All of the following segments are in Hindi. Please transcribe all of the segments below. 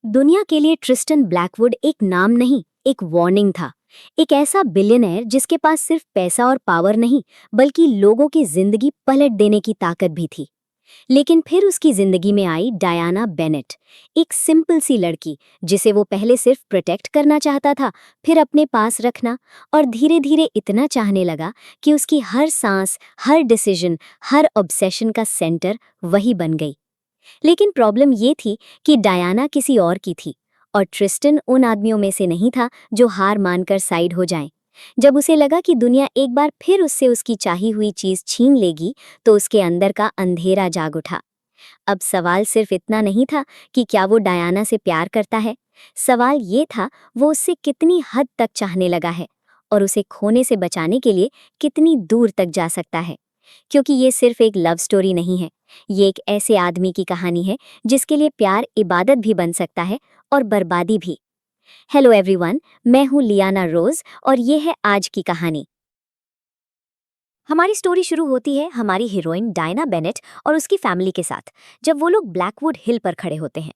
दुनिया के लिए ट्रिस्टन ब्लैकवुड एक नाम नहीं, एक वार्निंग था। एक ऐसा बिलियनर जिसके पास सिर्फ पैसा और पावर नहीं, बल्कि लोगों की जिंदगी पलट देने की ताकत भी थी। लेकिन फिर उसकी जिंदगी में आई डायना बेनेट, एक सिंपल सी लड़की जिसे वो पहले सिर्फ प्रोटेक्ट करना चाहता था, फिर अपने पास रखना, और धीरे धीरे इतना चाहने लगा कि उसकी हर सांस, हर डिसीजन, हर ऑब्सेशन का सेंटर वही बन गई। लेकिन प्रॉब्लम ये थी कि डायना किसी और की थी, और ट्रिस्टन उन आदमियों में से नहीं था जो हार मानकर साइड हो जाएं। जब उसे लगा कि दुनिया एक बार फिर उससे उसकी चाही हुई चीज छीन लेगी, तो उसके अंदर का अंधेरा जाग उठा। अब सवाल सिर्फ इतना नहीं था कि क्या वो डायना से प्यार करता है। सवाल ये था, वो उससे कितनी हद तक चाहने लगा है, और उसे खोने से बचाने के लिए कितनी दूर तक जा सकता है। क्योंकि ये सिर्फ एक लव स्टोरी नहीं है, ये एक ऐसे आदमी की कहानी है जिसके लिए प्यार इबादत भी बन सकता है और बर्बादी भी। हेलो एवरीवन, मैं हूँ लियाना रोज, और ये है आज की कहानी। हमारी स्टोरी शुरू होती है हमारी हीरोइन डायना बेनेट और उसकी फैमिली के साथ, जब वो लोग ब्लैकवुड हिल पर खड़े होते हैं।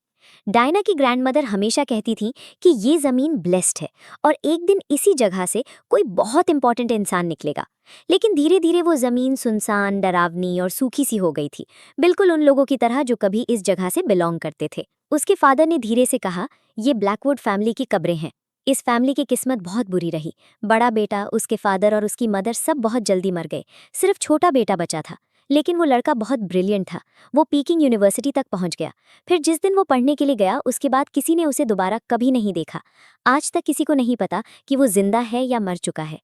डायना की ग्रैंडमदर हमेशा कहती थी कि ये जमीन ब्लेस्ड है और एक दिन इसी जगह से कोई बहुत इंपॉर्टेंट इंसान निकलेगा। लेकिन धीरे धीरे वो जमीन सुनसान, डरावनी और सूखी सी हो गई थी, बिल्कुल उन लोगों की तरह जो कभी इस जगह से बिलोंग करते थे। उसके फादर ने धीरे से कहा, ये ब्लैकवुड फैमिली की कब्रें हैं। इस फैमिली की किस्मत बहुत बुरी रही। बड़ा बेटा, उसके फादर और उसकी मदर सब बहुत जल्दी मर गए। सिर्फ छोटा बेटा बचा था। लेकिन वो लड़का बहुत ब्रिलियंट था। वो पीकिंग यूनिवर्सिटी तक पहुंच गया। फिर जिस दिन वो पढ़ने के लिए गया, उसके बाद किसी ने उसे दोबारा कभी नहीं देखा। आज तक किसी को नहीं पता कि वो जिंदा है या मर चुका है।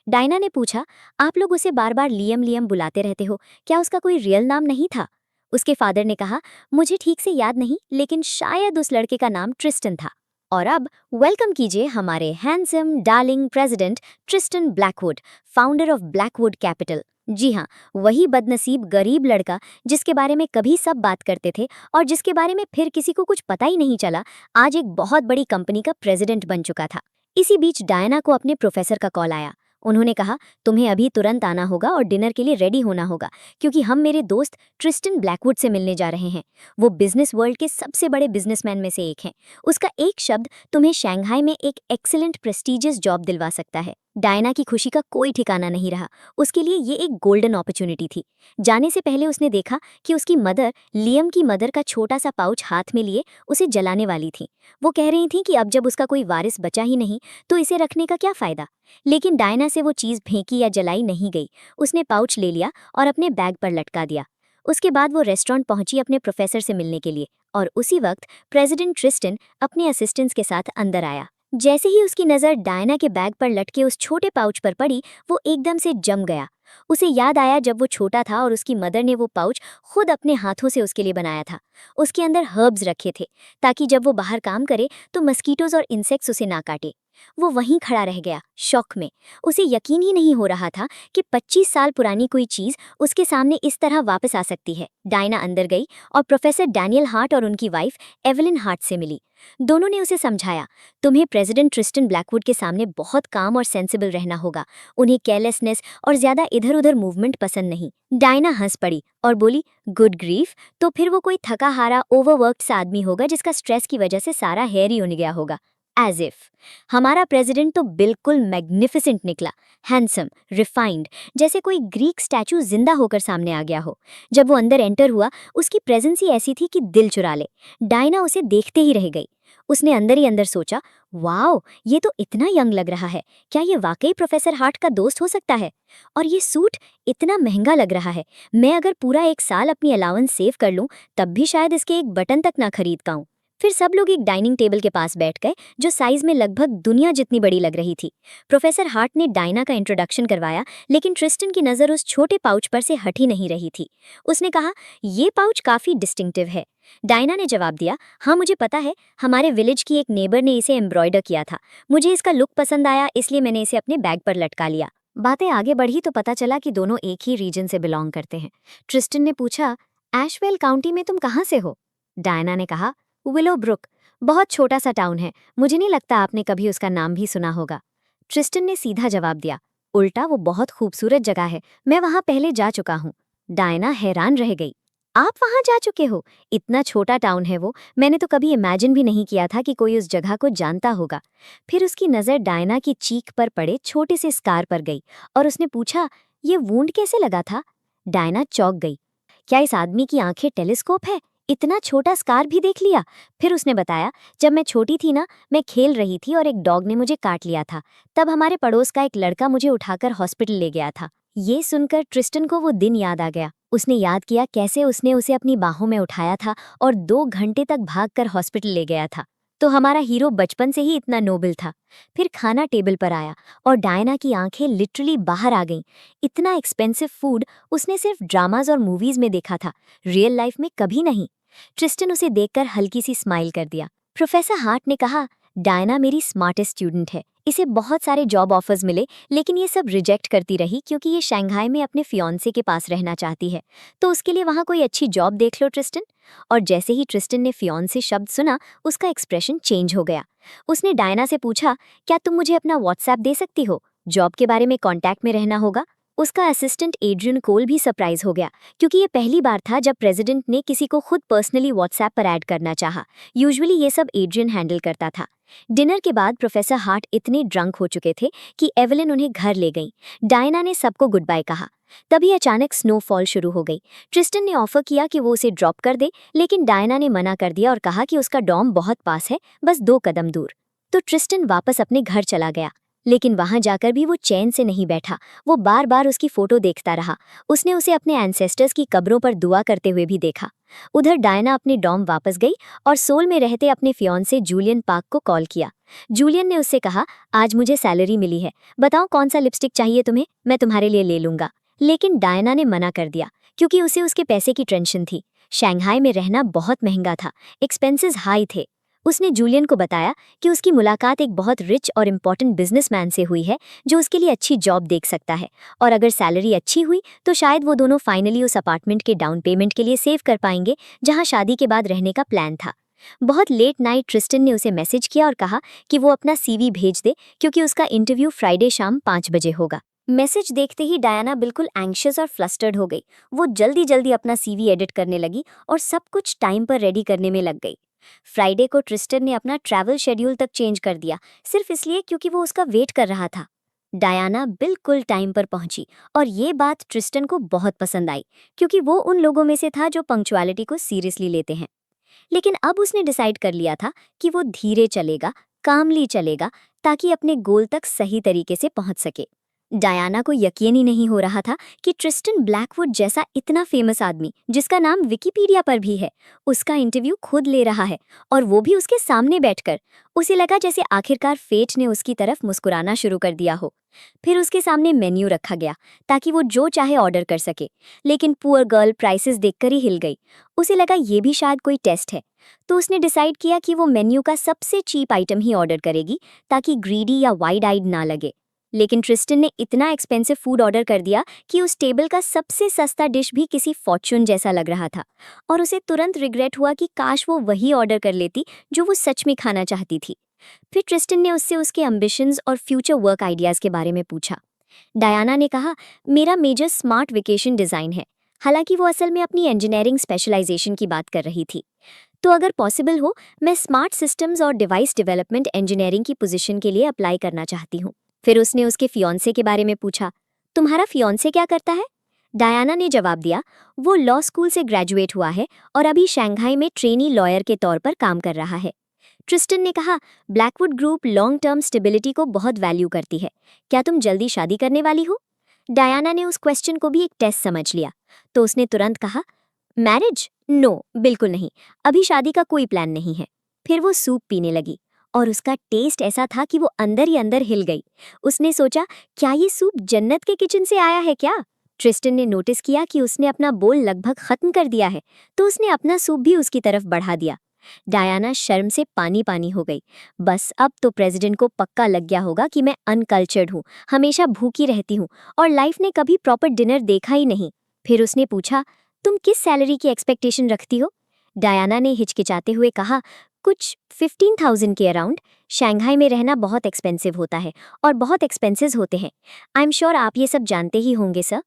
डायना ने पूछा, आप लोग उसे बार बार लियम लियम बुलाते रहते हो, क्या उसका कोई रियल नाम नहीं था? उसके फादर ने कहा, मुझे ठीक से याद नहीं, लेकिन शायद उस लड़के का नाम ट्रिस्टन था। और अब वेलकम कीजिए हमारे handsome darling president Tristan Blackwood, founder of Blackwood capital. जी हाँ, वही बदनसीब गरीब लड़का जिसके बारे में कभी सब बात करते थे और जिसके बारे में फिर किसी को कुछ पता ही नहीं चला, आज एक बहुत बड़ी कंपनी का प्रेसिडेंट बन चुका था। इसी बीच डायना को अपने प्रोफेसर का कॉल आया। उन्होंने कहा, तुम्हें अभी तुरंत आना होगा और डिनर के लिए रेडी होना होगा, क्योंकि हम मेरे दोस्त ट्रिस्टन ब्लैकवुड से मिलने जा रहे हैं। वो बिजनेस वर्ल्ड के सबसे बड़े बिजनेसमैन में से एक हैं। उसका एक शब्द तुम्हें शंघाई में एक एक्सीलेंट प्रेस्टीजियस जॉब दिलवा सकता है। डायना की खुशी का कोई ठिकाना नहीं रहा। उसके लिए ये एक गोल्डन अपॉर्चुनिटी थी। जाने से पहले उसने देखा कि उसकी मदर लियम की मदर का छोटा सा पाउच हाथ में लिए उसे जलाने वाली थी। वो कह रही थी कि अब जब उसका कोई वारिस बचा ही नहीं, तो इसे रखने का क्या फायदा। लेकिन डायना से वो चीज़ फेंकी या जलाई नहीं गई। उसने पाउच ले लिया और अपने बैग पर लटका दिया। उसके बाद वो रेस्टोरेंट पहुंची अपने प्रोफेसर से मिलने के लिए, और उसी वक्त प्रेसिडेंट ट्रिस्टन अपने असिस्टेंट्स के साथ अंदर आया। जैसे ही उसकी नज़र डायना के बैग पर लटके उस छोटे पाउच पर पड़ी, वो एकदम से जम गया। उसे याद आया जब वो छोटा था और उसकी मदर ने वो पाउच खुद अपने हाथों से उसके लिए बनाया था। उसके अंदर हर्ब्स रखे थे, ताकि जब वो बाहर काम करे तो मस्कीटोज और इंसेक्ट्स उसे ना काटे। वो वहीं खड़ा रह गया, शॉक में। उसे यकीन ही नहीं हो रहा था कि 25 साल पुरानी कोई चीज़ उसके सामने इस तरह वापस आ सकती है। डायना अंदर गई और प्रोफेसर डैनियल हार्ट और उनकी वाइफ एवलिन हार्ट से मिली। दोनों ने उसे समझाया, तुम्हें प्रेसिडेंट ट्रिस्टन ब्लैकवुड के सामने बहुत काम और सेंसिबल रहना होगा। उन्हें केयरलेसनेस और ज्यादा इधर उधर मूवमेंट पसंद नहीं। डायना हंस पड़ी और बोली, गुड ग्रीफ, तो फिर वो कोई थका हारा ओवरवर्क्ड सा आदमी होगा जिसका स्ट्रेस की वजह से सारा हेयर ही उन गया होगा। एज इफ हमारा प्रेसिडेंट तो बिल्कुल मैग्निफिसेंट निकला, हैंडसम, रिफाइंड, जैसे कोई ग्रीक स्टैचू जिंदा होकर सामने आ गया हो। जब वो अंदर एंटर हुआ, उसकी प्रेजेंस ही ऐसी थी कि दिल चुरा ले। डायना उसे देखते ही रह गई। उसने अंदर ही अंदर सोचा, वाओ, ये तो इतना यंग लग रहा है। क्या ये वाकई प्रोफेसर हार्ट का दोस्त हो सकता है? और ये सूट इतना महंगा लग रहा है। मैं अगर पूरा एक साल अपनी अलाउंस सेव कर लूं, तब भी शायद इसके एक बटन तक ना खरीद पाऊं। फिर सब लोग एक डाइनिंग टेबल के पास बैठ गए, जो साइज में लगभग दुनिया जितनी बड़ी लग रही थी। प्रोफेसर हार्ट ने डायना का इंट्रोडक्शन करवाया, लेकिन ट्रिस्टन की नज़र उस छोटे पाउच पर से हट ही नहीं रही थी। उसने कहा, ये पाउच काफ़ी डिस्टिंक्टिव है। डायना ने जवाब दिया, हाँ मुझे पता है, हमारे विलेज की एक नेबर ने इसे एम्ब्रॉयडर किया था। मुझे इसका लुक पसंद आया, इसलिए मैंने इसे अपने बैग पर लटका लिया। बातें आगे बढ़ी तो पता चला कि दोनों एक ही रीजन से बिलोंग करते हैं। ट्रिस्टन ने पूछा, एशवेल काउंटी में तुम कहाँ से हो? डायना ने कहा, विलो ब्रुक, बहुत छोटा सा टाउन है, मुझे नहीं लगता आपने कभी उसका नाम भी सुना होगा। ट्रिस्टन ने सीधा जवाब दिया, उल्टा वो बहुत खूबसूरत जगह है, मैं वहां पहले जा चुका हूँ। डायना हैरान रह गई। आप वहां जा चुके हो? इतना छोटा टाउन है वो, मैंने तो कभी इमेजिन भी नहीं किया था कि कोई उस जगह को जानता होगा। फिर उसकी नज़र डायना की चीख पर पड़े छोटे से स्कार पर गई और उसने पूछा, ये वूंड कैसे लगा था? डायना चौंक गई। क्या इस आदमी की आंखें टेलीस्कोप है? इतना छोटा स्कार भी देख लिया? फिर उसने बताया, जब मैं छोटी थी ना, मैं खेल रही थी और एक डॉग ने मुझे काट लिया था। तब हमारे पड़ोस का एक लड़का मुझे उठाकर हॉस्पिटल ले गया था। ये सुनकर ट्रिस्टन को वो दिन याद आ गया। उसने याद किया कैसे उसने उसे अपनी बाहों में उठाया था और 2 घंटे तक भागकर हॉस्पिटल ले गया था। तो हमारा हीरो बचपन से ही इतना नोबल था। फिर खाना टेबल पर आया और डायना की आंखें लिटरली बाहर आ गईं। इतना एक्सपेंसिव फूड उसने सिर्फ ड्रामाज और मूवीज में देखा था, रियल लाइफ में कभी नहीं। ट्रिस्टन उसे देखकर हल्की सी स्माइल कर दिया। प्रोफेसर हार्ट ने कहा, डायना मेरी स्मार्टेस्ट स्टूडेंट है। इसे बहुत सारे जॉब ऑफर्स मिले, लेकिन ये सब रिजेक्ट करती रही क्योंकि ये शंघाई में अपने फियांसे के पास रहना चाहती है। तो उसके लिए वहाँ कोई अच्छी जॉब देख लो ट्रिस्टन। और जैसे ही ट्रिस्टन ने फियांसे शब्द सुना, उसका एक्सप्रेशन चेंज हो गया। उसने डायना से पूछा, क्या तुम मुझे अपना व्हाट्सएप दे सकती हो? जॉब के बारे में कांटेक्ट में रहना होगा। उसका असिस्टेंट एड्रियन कोल भी सरप्राइज हो गया, क्योंकि ये पहली बार था जब प्रेसिडेंट ने किसी को खुद पर्सनली व्हाट्सएप पर ऐड करना चाहा। यूजुअली ये सब एड्रियन हैंडल करता था। डिनर के बाद प्रोफेसर हार्ट इतने ड्रंक हो चुके थे कि एवेलिन उन्हें घर ले गई। डायना ने सबको गुड बाय कहा। तभी अचानक स्नोफॉल शुरू हो गई। ट्रिस्टन ने ऑफर किया कि वो उसे ड्रॉप कर दे, लेकिन डायना ने मना कर दिया और कहा कि उसका डॉर्म बहुत पास है, बस 2 कदम दूर। तो ट्रिस्टन वापस अपने घर चला गया, लेकिन वहां जाकर भी वो चैन से नहीं बैठा। वो बार बार उसकी फोटो देखता रहा। उसने उसे अपने एंसेस्टर्स की कब्रों पर दुआ करते हुए भी देखा। उधर डायना अपने डॉर्म वापस गई और सोल में रहते अपने फियांसे जूलियन पार्क को कॉल किया। जूलियन ने उससे कहा, आज मुझे सैलरी मिली है, बताओ कौन सा लिपस्टिक चाहिए तुम्हें, मैं तुम्हारे लिए ले लूंगा। लेकिन डायना ने मना कर दिया, क्योंकि उसे उसके पैसे की टेंशन थी। शंघाई में रहना बहुत महंगा था, एक्सपेंसेस हाई थे। उसने जूलियन को बताया कि उसकी मुलाकात एक बहुत रिच और इम्पोर्टेंट बिजनेसमैन से हुई है, जो उसके लिए अच्छी जॉब देख सकता है, और अगर सैलरी अच्छी हुई तो शायद वो दोनों फाइनली उस अपार्टमेंट के डाउन पेमेंट के लिए सेव कर पाएंगे जहां शादी के बाद रहने का प्लान था। बहुत लेट नाइट ट्रिस्टन ने उसे मैसेज किया और कहा कि वो अपना सीवी भेज दे, क्योंकि उसका इंटरव्यू फ्राइडे शाम 5 बजे होगा। मैसेज देखते ही डायना बिल्कुल एंग्शियस और फ्लस्टर्ड हो गई। वो जल्दी जल्दी अपना सीवी एडिट करने लगी और सब कुछ टाइम पर रेडी करने में लग गई। फ्राइडे को ट्रिस्टन ने अपना ट्रैवल शेड्यूल तक चेंज कर दिया, सिर्फ इसलिए क्योंकि वो उसका वेट कर रहा था। डायना बिल्कुल टाइम पर पहुंची और ये बात ट्रिस्टन को बहुत पसंद आई, क्योंकि वो उन लोगों में से था जो पंक्चुअलिटी को सीरियसली लेते हैं। लेकिन अब उसने डिसाइड कर लिया था कि वो धीरे चलेगा, कामली चलेगा, ताकि अपने गोल तक सही तरीके से पहुंच सके। डायना को यकीन ही नहीं हो रहा था कि ट्रिस्टन ब्लैकवुड जैसा इतना फेमस आदमी, जिसका नाम विकिपीडिया पर भी है, उसका इंटरव्यू खुद ले रहा है, और वो भी उसके सामने बैठकर। उसे लगा जैसे आखिरकार फेट ने उसकी तरफ मुस्कुराना शुरू कर दिया हो। फिर उसके सामने मेन्यू रखा गया ताकि वो जो चाहे ऑर्डर कर सके, लेकिन पुअर गर्ल प्राइसेस देखकर ही हिल गई। उसे लगा ये भी शायद कोई टेस्ट है। तो उसने डिसाइड किया कि वो मेन्यू का सबसे चीप आइटम ही ऑर्डर करेगी, ताकि ग्रीडी या वाइड आइड ना लगे। लेकिन ट्रिस्टन ने इतना एक्सपेंसिव फूड ऑर्डर कर दिया कि उस टेबल का सबसे सस्ता डिश भी किसी फॉर्च्यून जैसा लग रहा था, और उसे तुरंत रिग्रेट हुआ कि काश वो वही ऑर्डर कर लेती जो वो सच में खाना चाहती थी। फिर ट्रिस्टन ने उससे उसके एम्बिशंस और फ्यूचर वर्क आइडियाज़ के बारे में पूछा। डायना ने कहा, मेरा मेजर स्मार्ट वेकेशन डिज़ाइन है। हालांकि वो असल में अपनी इंजीनियरिंग स्पेशलाइजेशन की बात कर रही थी। तो अगर पॉसिबल हो, मैं स्मार्ट सिस्टम्स और डिवाइस डेवलपमेंट इंजीनियरिंग की पोजीशन के लिए अप्लाई करना चाहती हूँ। फिर उसने उसके फियांसे के बारे में पूछा, तुम्हारा फियांसे क्या करता है? डायना ने जवाब दिया, वो लॉ स्कूल से ग्रेजुएट हुआ है और अभी शंघाई में ट्रेनी लॉयर के तौर पर काम कर रहा है। ट्रिस्टन ने कहा, Blackwood group long term stability को बहुत वैल्यू करती है। क्या तुम जल्दी शादी करने वाली हो? डायना ने उस क्वेश्चन को भी एक टेस्ट समझ लिया, तो उसने तुरंत कहा, मैरिज? नो, बिल्कुल नहीं, अभी शादी का कोई प्लान नहीं है। फिर वो सूप पीने लगी और उसका टेस्ट ऐसा था कि वो अंदर ही अंदर हिल गई। उसने सोचा, क्या ये सूप जन्नत के किचन से आया है क्या? ट्रिस्टन ने नोटिस किया कि उसने अपना बोल लगभग खत्म कर दिया है, तो उसने अपना सूप भी उसकी तरफ बढ़ा दिया। डायना शर्म से पानी पानी हो गई। बस अब तो प्रेसिडेंट को पक्का लग गया होगा कि मैं अनकल्चर्ड हूँ, हमेशा भूखी रहती हूँ और लाइफ ने कभी प्रॉपर डिनर देखा ही नहीं। फिर उसने पूछा, तुम किस सैलरी की एक्सपेक्टेशन रखती हो? डायना ने हिचकिचाते हुए कहा, कुछ 15,000 के अराउंड। शंघाई में रहना बहुत एक्सपेंसिव होता है और बहुत एक्सपेंसेस होते हैं। आई एम श्योर आप ये सब जानते ही होंगे सर।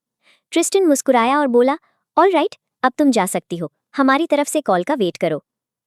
ट्रिस्टन मुस्कुराया और बोला, ऑल राइट, अब तुम जा सकती हो, हमारी तरफ से कॉल का वेट करो।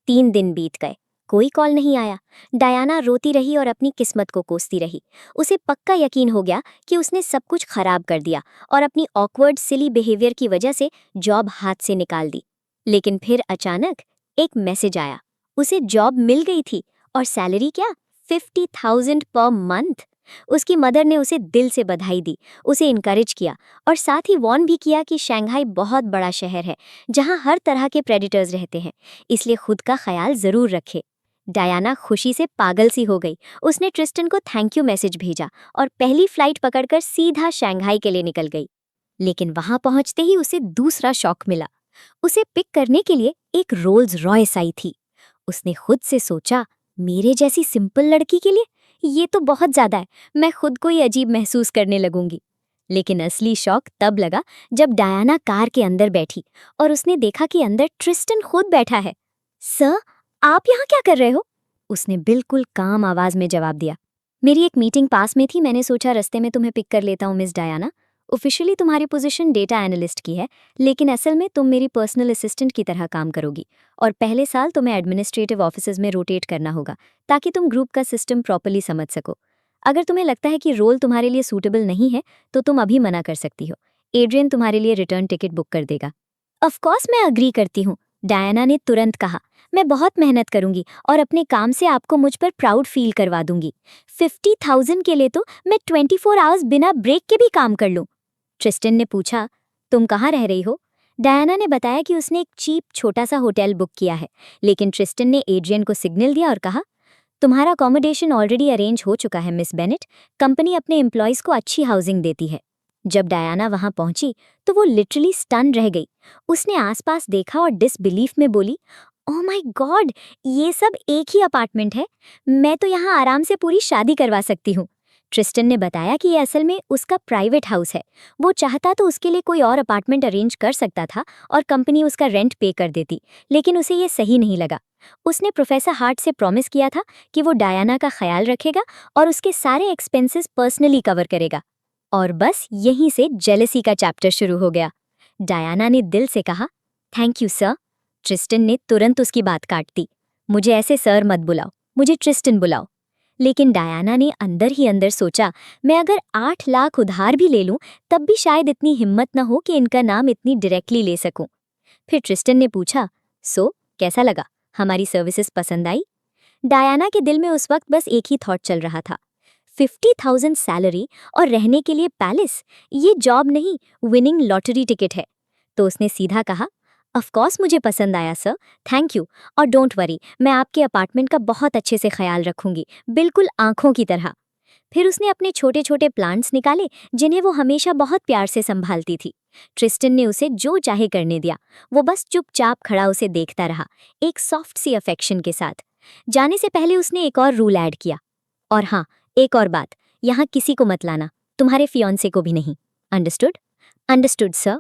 3 दिन बीत गए, कोई कॉल नहीं आया। डायाना रोती रही और अपनी किस्मत को कोसती रही। उसे पक्का यकीन हो गया कि उसने सब कुछ खराब कर दिया और अपनी ऑकवर्ड सिली बिहेवियर की वजह से जॉब हाथ से निकाल दी। लेकिन फिर अचानक एक मैसेज आया। उसे जॉब मिल गई थी और सैलरी क्या, 50,000 पर मंथ। उसकी मदर ने उसे दिल से बधाई दी, उसे इनकरेज किया और साथ ही वार्न भी किया कि शंघाई बहुत बड़ा शहर है जहां हर तरह के प्रेडिटर्स रहते हैं, इसलिए खुद का ख्याल जरूर रखे। डायाना खुशी से पागल सी हो गई। उसने ट्रिस्टन को थैंक यू मैसेज भेजा और पहली फ्लाइट पकड़कर सीधा शंघाई के लिए निकल गई। लेकिन वहां पहुंचते ही उसे दूसरा शॉक मिला। उसे पिक करने के लिए एक रोल्स रॉयस आई थी। उसने खुद से सोचा, मेरे जैसी सिंपल लड़की के लिए ये तो बहुत ज्यादा है, मैं खुद को ही अजीब महसूस करने लगूंगी। लेकिन असली शौक तब लगा जब डायाना कार के अंदर बैठी और उसने देखा कि अंदर ट्रिस्टन खुद बैठा है। सर, आप यहाँ क्या कर रहे हो? उसने बिल्कुल काम आवाज में जवाब दिया। मेरी एक मीटिंग पास में थी, मैंने सोचा रास्ते में तुम्हें पिक कर लेता हूँ मिस डायाना। ऑफिशियली तुम्हारी पोजीशन डेटा एनालिस्ट की है, लेकिन असल में तुम मेरी पर्सनल असिस्टेंट की तरह काम करोगी और पहले साल तुम्हें एडमिनिस्ट्रेटिव ऑफिसेज में रोटेट करना होगा ताकि तुम ग्रुप का सिस्टम प्रॉपर्ली समझ सको। अगर तुम्हें लगता है कि रोल तुम्हारे लिए सूटेबल नहीं है तो तुम अभी मना कर सकती हो। एड्रियन तुम्हारे लिए रिटर्न टिकट बुक कर देगा। ऑफ कोर्स मैं अग्री करती हूँ, डायना ने तुरंत कहा। मैं बहुत मेहनत करूंगी और अपने काम से आपको मुझ पर प्राउड फील करवा दूंगी। 50,000 के लिए तो मैं 24 आवर्स बिना ब्रेक के भी काम कर लूं। ट्रिस्टन ने पूछा, तुम कहाँ रह रही हो? डायना ने बताया कि उसने एक चीप छोटा सा होटल बुक किया है, लेकिन ट्रिस्टन ने एड्रियन को सिग्नल दिया और कहा, तुम्हारा अकोमोडेशन ऑलरेडी अरेंज हो चुका है मिस बेनेट। कंपनी अपने एम्प्लॉयज को अच्छी हाउसिंग देती है। जब डायना वहां पहुंची तो वो लिटरली स्टन रह गई। उसने आसपास देखा और डिसबिलीफ में बोली, ओह माय गॉड, ये सब एक ही अपार्टमेंट है। मैं तो यहाँ आराम से पूरी शादी करवा सकती हूँ। ट्रिस्टन ने बताया कि ये असल में उसका प्राइवेट हाउस है। वो चाहता तो उसके लिए कोई और अपार्टमेंट अरेंज कर सकता था और कंपनी उसका रेंट पे कर देती, लेकिन उसे ये सही नहीं लगा। उसने प्रोफेसर हार्ट से प्रॉमिस किया था कि वो डायना का ख्याल रखेगा और उसके सारे एक्सपेंसेस पर्सनली कवर करेगा। और बस यहीं से जेलसी का चैप्टर शुरू हो गया। डायना ने दिल से कहा, थैंक यू सर। ट्रिस्टन ने तुरंत उसकी बात काट दी। मुझे ऐसे सर मत बुलाओ, मुझे ट्रिस्टन बुलाओ। लेकिन डायना ने अंदर ही अंदर सोचा, मैं अगर 8 लाख उधार भी ले लूं तब भी शायद इतनी हिम्मत न हो कि इनका नाम इतनी डायरेक्टली ले सकूं। फिर ट्रिस्टन ने पूछा, सो कैसा लगा, हमारी सर्विसेज पसंद आई? डायना के दिल में उस वक्त बस एक ही थॉट चल रहा था, 50,000 सैलरी और रहने के लिए पैलेस, ये जॉब नहीं, विनिंग लॉटरी टिकट है। तो उसने सीधा कहा, ऑफ कोर्स मुझे पसंद आया सर, थैंक यू, और डोंट वरी, मैं आपके अपार्टमेंट का बहुत अच्छे से ख्याल रखूंगी, बिल्कुल आंखों की तरह। फिर उसने अपने छोटे छोटे प्लांट्स निकाले जिन्हें वो हमेशा बहुत प्यार से संभालती थी। ट्रिस्टन ने उसे जो चाहे करने दिया, वो बस चुपचाप खड़ा उसे देखता रहा, एक सॉफ्ट सी अफेक्शन के साथ। जाने से पहले उसने एक और रूल ऐड किया, और हाँ, एक और बात, यहाँ किसी को मत लाना, तुम्हारे फियांसे को भी नहीं। अंडरस्टूड? Understood sir.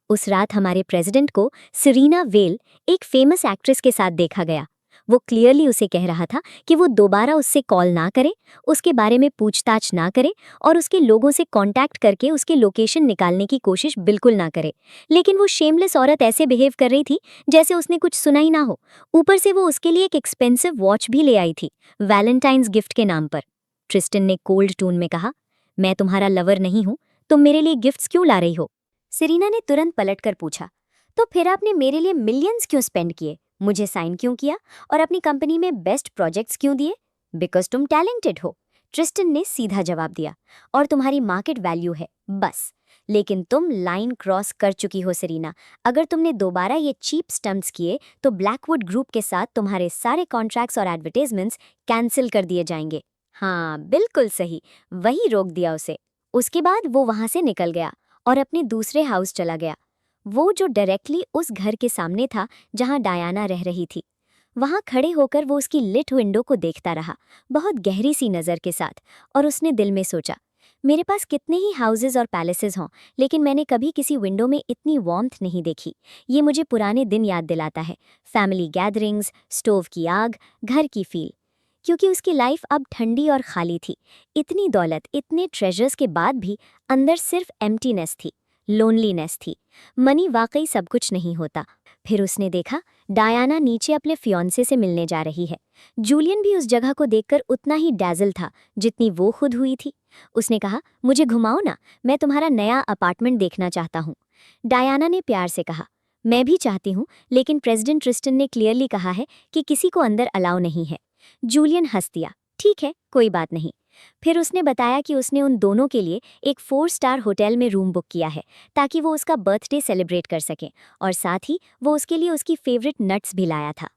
उस रात हमारे प्रेसिडेंट को सेरेना वेल, एक फेमस एक्ट्रेस के साथ देखा गया। वो क्लियरली उसे कह रहा था कि वो दोबारा उससे कॉल ना करे, उसके बारे में पूछताछ ना करे और उसके लोगों से कांटेक्ट करके उसके लोकेशन निकालने की कोशिश बिल्कुल ना करे। लेकिन वो शेमलेस औरत ऐसे बिहेव कर रही थी जैसे उसने कुछ सुना ही ना हो। ऊपर से वो उसके लिए एक एक्सपेंसिव वॉच भी ले आई थी, वैलेंटाइंस गिफ्ट के नाम पर। ट्रिस्टन ने कोल्ड टोन में कहा, मैं तुम्हारा लवर नहीं हूं, तुम मेरे लिए गिफ्ट्स क्यों ला रही हो? सेरेना ने तुरंत पलटकर पूछा, तो फिर आपने मेरे लिए मिलियंस क्यों स्पेंड किए, मुझे साइन क्यों किया और अपनी कंपनी में बेस्ट प्रोजेक्ट्स क्यों दिए? बिकॉज तुम टैलेंटेड हो, ट्रिस्टन ने सीधा जवाब दिया, और तुम्हारी मार्केट वैल्यू है, बस। लेकिन तुम लाइन क्रॉस कर चुकी हो सेरेना। अगर तुमने दोबारा ये चीप स्टंट्स किए तो ब्लैकवुड ग्रुप के साथ तुम्हारे सारे कॉन्ट्रैक्ट्स और एडवर्टाइजमेंट्स कैंसिल कर दिए जाएंगे। हाँ, बिल्कुल सही, वही रोक दिया उसे। उसके बाद वो वहां से निकल गया और अपने दूसरे हाउस चला गया, वो जो डायरेक्टली उस घर के सामने था जहां डायना रह रही थी। वहां खड़े होकर वो उसकी लिट विंडो को देखता रहा, बहुत गहरी सी नज़र के साथ, और उसने दिल में सोचा, मेरे पास कितने ही हाउसेज और पैलेसेस हों, लेकिन मैंने कभी किसी विंडो में इतनी वार्मथ नहीं देखी। ये मुझे पुराने दिन याद दिलाता है, फैमिली गैदरिंग्स, स्टोव की आग, घर की फील। क्योंकि उसकी लाइफ अब ठंडी और खाली थी। इतनी दौलत, इतने ट्रेजर्स के बाद भी अंदर सिर्फ एम्प्टीनेस थी। लोनलीनेस थी। मनी वाकई सब कुछ नहीं होता। फिर उसने देखा डायाना नीचे अपने फियांसे से मिलने जा रही है। जूलियन भी उस जगह को देखकर उतना ही डैज़ल था जितनी वो खुद हुई थी। उसने कहा, मुझे घुमाओ ना, मैं तुम्हारा नया अपार्टमेंट देखना चाहता हूँ। डायाना ने प्यार से कहा, मैं भी चाहती हूँ, लेकिन प्रेसिडेंट ट्रिस्टन ने क्लियरली कहा है कि किसी को अंदर अलाउ नहीं है। जूलियन हंस दिया, ठीक है, कोई बात नहीं। फिर उसने बताया कि उसने उन दोनों के लिए एक 4 स्टार होटल में रूम बुक किया है ताकि वो उसका बर्थडे सेलिब्रेट कर सकें, और साथ ही वो उसके लिए उसकी फेवरेट नट्स भी लाया था।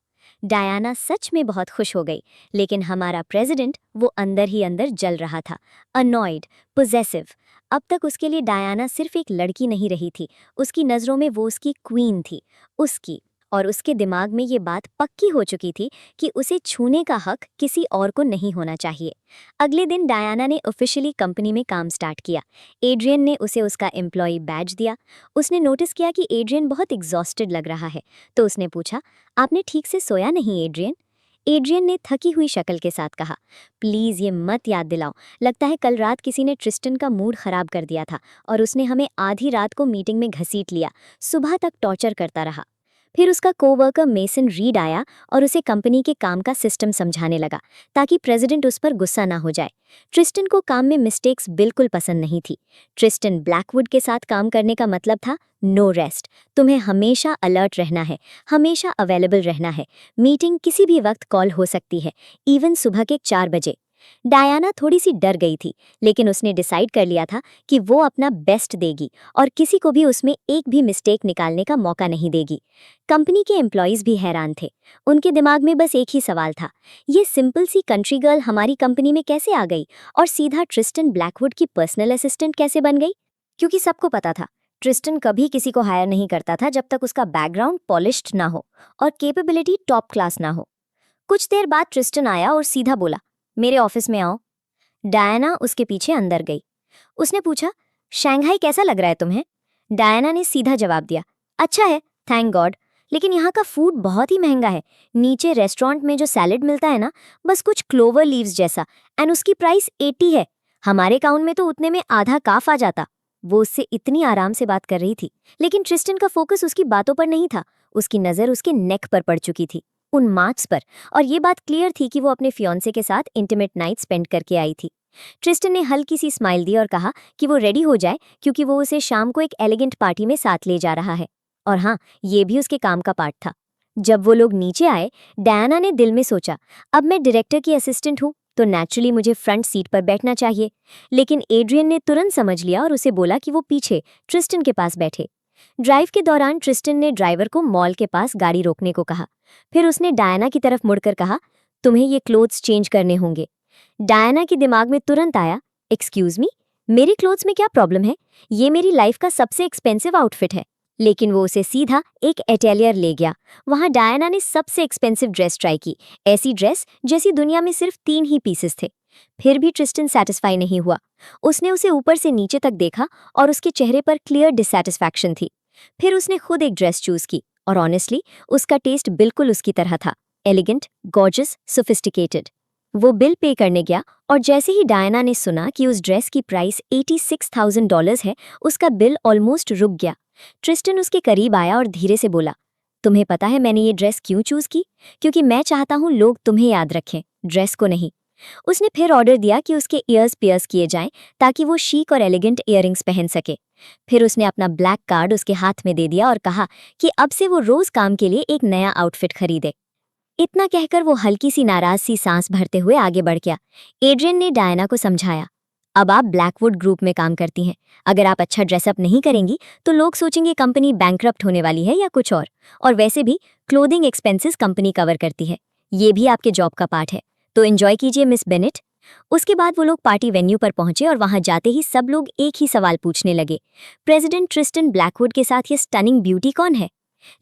डायाना सच में बहुत खुश हो गई, लेकिन हमारा प्रेसिडेंट वो अंदर ही अंदर जल रहा था, अनॉयड, पोजेसिव। अब तक उसके लिए डायाना सिर्फ एक लड़की नहीं रही थी, उसकी नज़रों में वो उसकी क्वीन थी, उसकी। और उसके दिमाग में ये बात पक्की हो चुकी थी कि उसे छूने का हक किसी और को नहीं होना चाहिए। अगले दिन डायाना ने ऑफिशियली कंपनी में काम स्टार्ट किया। एड्रियन ने उसे उसका एम्प्लॉय बैज दिया। उसने नोटिस किया कि एड्रियन बहुत एग्जॉस्टेड लग रहा है, तो उसने पूछा, आपने ठीक से सोया नहीं एड्रियन? एड्रियन ने थकी हुई शक्ल के साथ कहा, प्लीज़ ये मत याद दिलाओ, लगता है कल रात किसी ने ट्रिस्टन का मूड ख़राब कर दिया था और उसने हमें आधी रात को मीटिंग में घसीट लिया, सुबह तक टॉर्चर करता रहा। फिर उसका कोवर्कर मेसन रीड आया और उसे कंपनी के काम का सिस्टम समझाने लगा ताकि प्रेसिडेंट उस पर गुस्सा ना हो जाए। ट्रिस्टन को काम में मिस्टेक्स बिल्कुल पसंद नहीं थी। ट्रिस्टन ब्लैकवुड के साथ काम करने का मतलब था नो रेस्ट, तुम्हें हमेशा अलर्ट रहना है, हमेशा अवेलेबल रहना है, मीटिंग किसी भी वक्त कॉल हो सकती है, इवन सुबह के 4 बजे। डायाना थोड़ी सी डर गई थी, लेकिन उसने डिसाइड कर लिया था कि वो अपना बेस्ट देगी और किसी को भी उसमें एक भी मिस्टेक निकालने का मौका नहीं देगी। कंपनी के एम्प्लॉयज़ भी हैरान थे। उनके दिमाग में बस एक ही सवाल था, ये सिंपल सी कंट्री गर्ल हमारी कंपनी में कैसे आ गई और सीधा ट्रिस्टन ब्लैकवुड की पर्सनल असिस्टेंट कैसे बन गई? क्योंकि सबको पता था ट्रिस्टन कभी किसी को हायर नहीं करता था जब तक उसका बैकग्राउंड पॉलिश्ड ना हो और कैपेबिलिटी टॉप क्लास ना हो। कुछ देर बाद ट्रिस्टन आया और सीधा बोला, मेरे ऑफिस में आओ। डायना उसके पीछे अंदर गई। उसने पूछा, शंघाई कैसा लग रहा है तुम्हें? डायना ने सीधा जवाब दिया, अच्छा है, थैंक गॉड, लेकिन यहाँ का फूड बहुत ही महंगा है। नीचे रेस्टोरेंट में जो सैलेड मिलता है ना, बस कुछ क्लोवर लीव्स जैसा, एंड उसकी प्राइस 80 है। हमारे काउंट में तो उतने में आधा काफ आ जाता। वो उससे इतनी आराम से बात कर रही थी, लेकिन ट्रिस्टन का फोकस उसकी बातों पर नहीं था। उसकी नज़र उसके नेक पर पड़ चुकी थी, उन मार्क्स पर, और ये बात क्लियर थी कि वो अपने फियांसे के साथ इंटीमेट नाइट स्पेंड करके आई थी। ट्रिस्टन ने हल्की सी स्माइल दी और कहा कि वो रेडी हो जाए क्योंकि वो उसे शाम को एक एलिगेंट पार्टी में साथ ले जा रहा है। और हाँ, ये भी उसके काम का पार्ट था। जब वो लोग नीचे आए, डायना ने दिल में सोचा, अब मैं डायरेक्टर की असिस्टेंट हूँ तो नेचुरली मुझे फ्रंट सीट पर बैठना चाहिए। लेकिन एड्रियन ने तुरंत समझ लिया और उसे बोला कि वो पीछे ट्रिस्टन के पास बैठे। ड्राइव के दौरान ट्रिस्टन ने ड्राइवर को मॉल के पास गाड़ी रोकने को कहा। फिर उसने डायना की तरफ मुड़कर कहा, तुम्हें ये क्लोथ्स चेंज करने होंगे। डायना के दिमाग में तुरंत आया, एक्सक्यूज मी, मेरे क्लोथ्स में क्या प्रॉब्लम है? ये मेरी लाइफ का सबसे एक्सपेंसिव आउटफिट है। लेकिन वो उसे सीधा एक एटेलियर ले गया। वहां डायना ने सबसे एक्सपेंसिव ड्रेस ट्राई की, ऐसी ड्रेस जैसी दुनिया में सिर्फ 3 ही पीसेस थे। फिर भी ट्रिस्टन सेटिस्फाई नहीं हुआ। उसने उसे ऊपर से नीचे तक देखा और उसके चेहरे पर क्लियर डिसैटिस्फैक्शन थी। फिर उसने खुद एक ड्रेस चूज की और ऑनेस्टली उसका टेस्ट बिल्कुल उसकी तरह था, एलिगेंट, गॉर्जियस, सोफिस्टिकेटेड। वो बिल पे करने गया और जैसे ही डायना ने सुना कि उस ड्रेस की प्राइस $86,000 है, उसका बिल ऑलमोस्ट रुक गया। ट्रिस्टन उसके करीब आया और धीरे से बोला, तुम्हें पता है मैंने ये ड्रेस क्यों चूज की? क्योंकि मैं चाहता हूँ लोग तुम्हें याद रखें, ड्रेस को नहीं। उसने फिर ऑर्डर दिया कि उसके ईयर्स पियर्स किए जाएं ताकि वो शीक और एलिगेंट ईयरिंग्स पहन सके। फिर उसने अपना ब्लैक कार्ड उसके हाथ में दे दिया और कहा कि अब से वो रोज काम के लिए एक नया आउटफिट खरीदे। इतना कहकर वो हल्की सी नाराज सी सांस भरते हुए आगे बढ़ गया। एड्रियन ने डायना को समझाया, अब आप ब्लैकवुड ग्रुप में काम करती हैं। अगर आप अच्छा ड्रेसअप नहीं करेंगी तो लोग सोचेंगे कंपनी बैंकरप्ट होने वाली है या कुछ और वैसे भी क्लोथिंग एक्सपेंसेस कंपनी कवर करती है। ये भी आपके जॉब का पार्ट है, तो एंजॉय कीजिए मिस बेनेट। उसके बाद वो लोग पार्टी वेन्यू पर पहुंचे और वहां जाते ही सब लोग एक ही सवाल पूछने लगे, प्रेसिडेंट ट्रिस्टन ब्लैकवुड के साथ ये स्टनिंग ब्यूटी कौन है?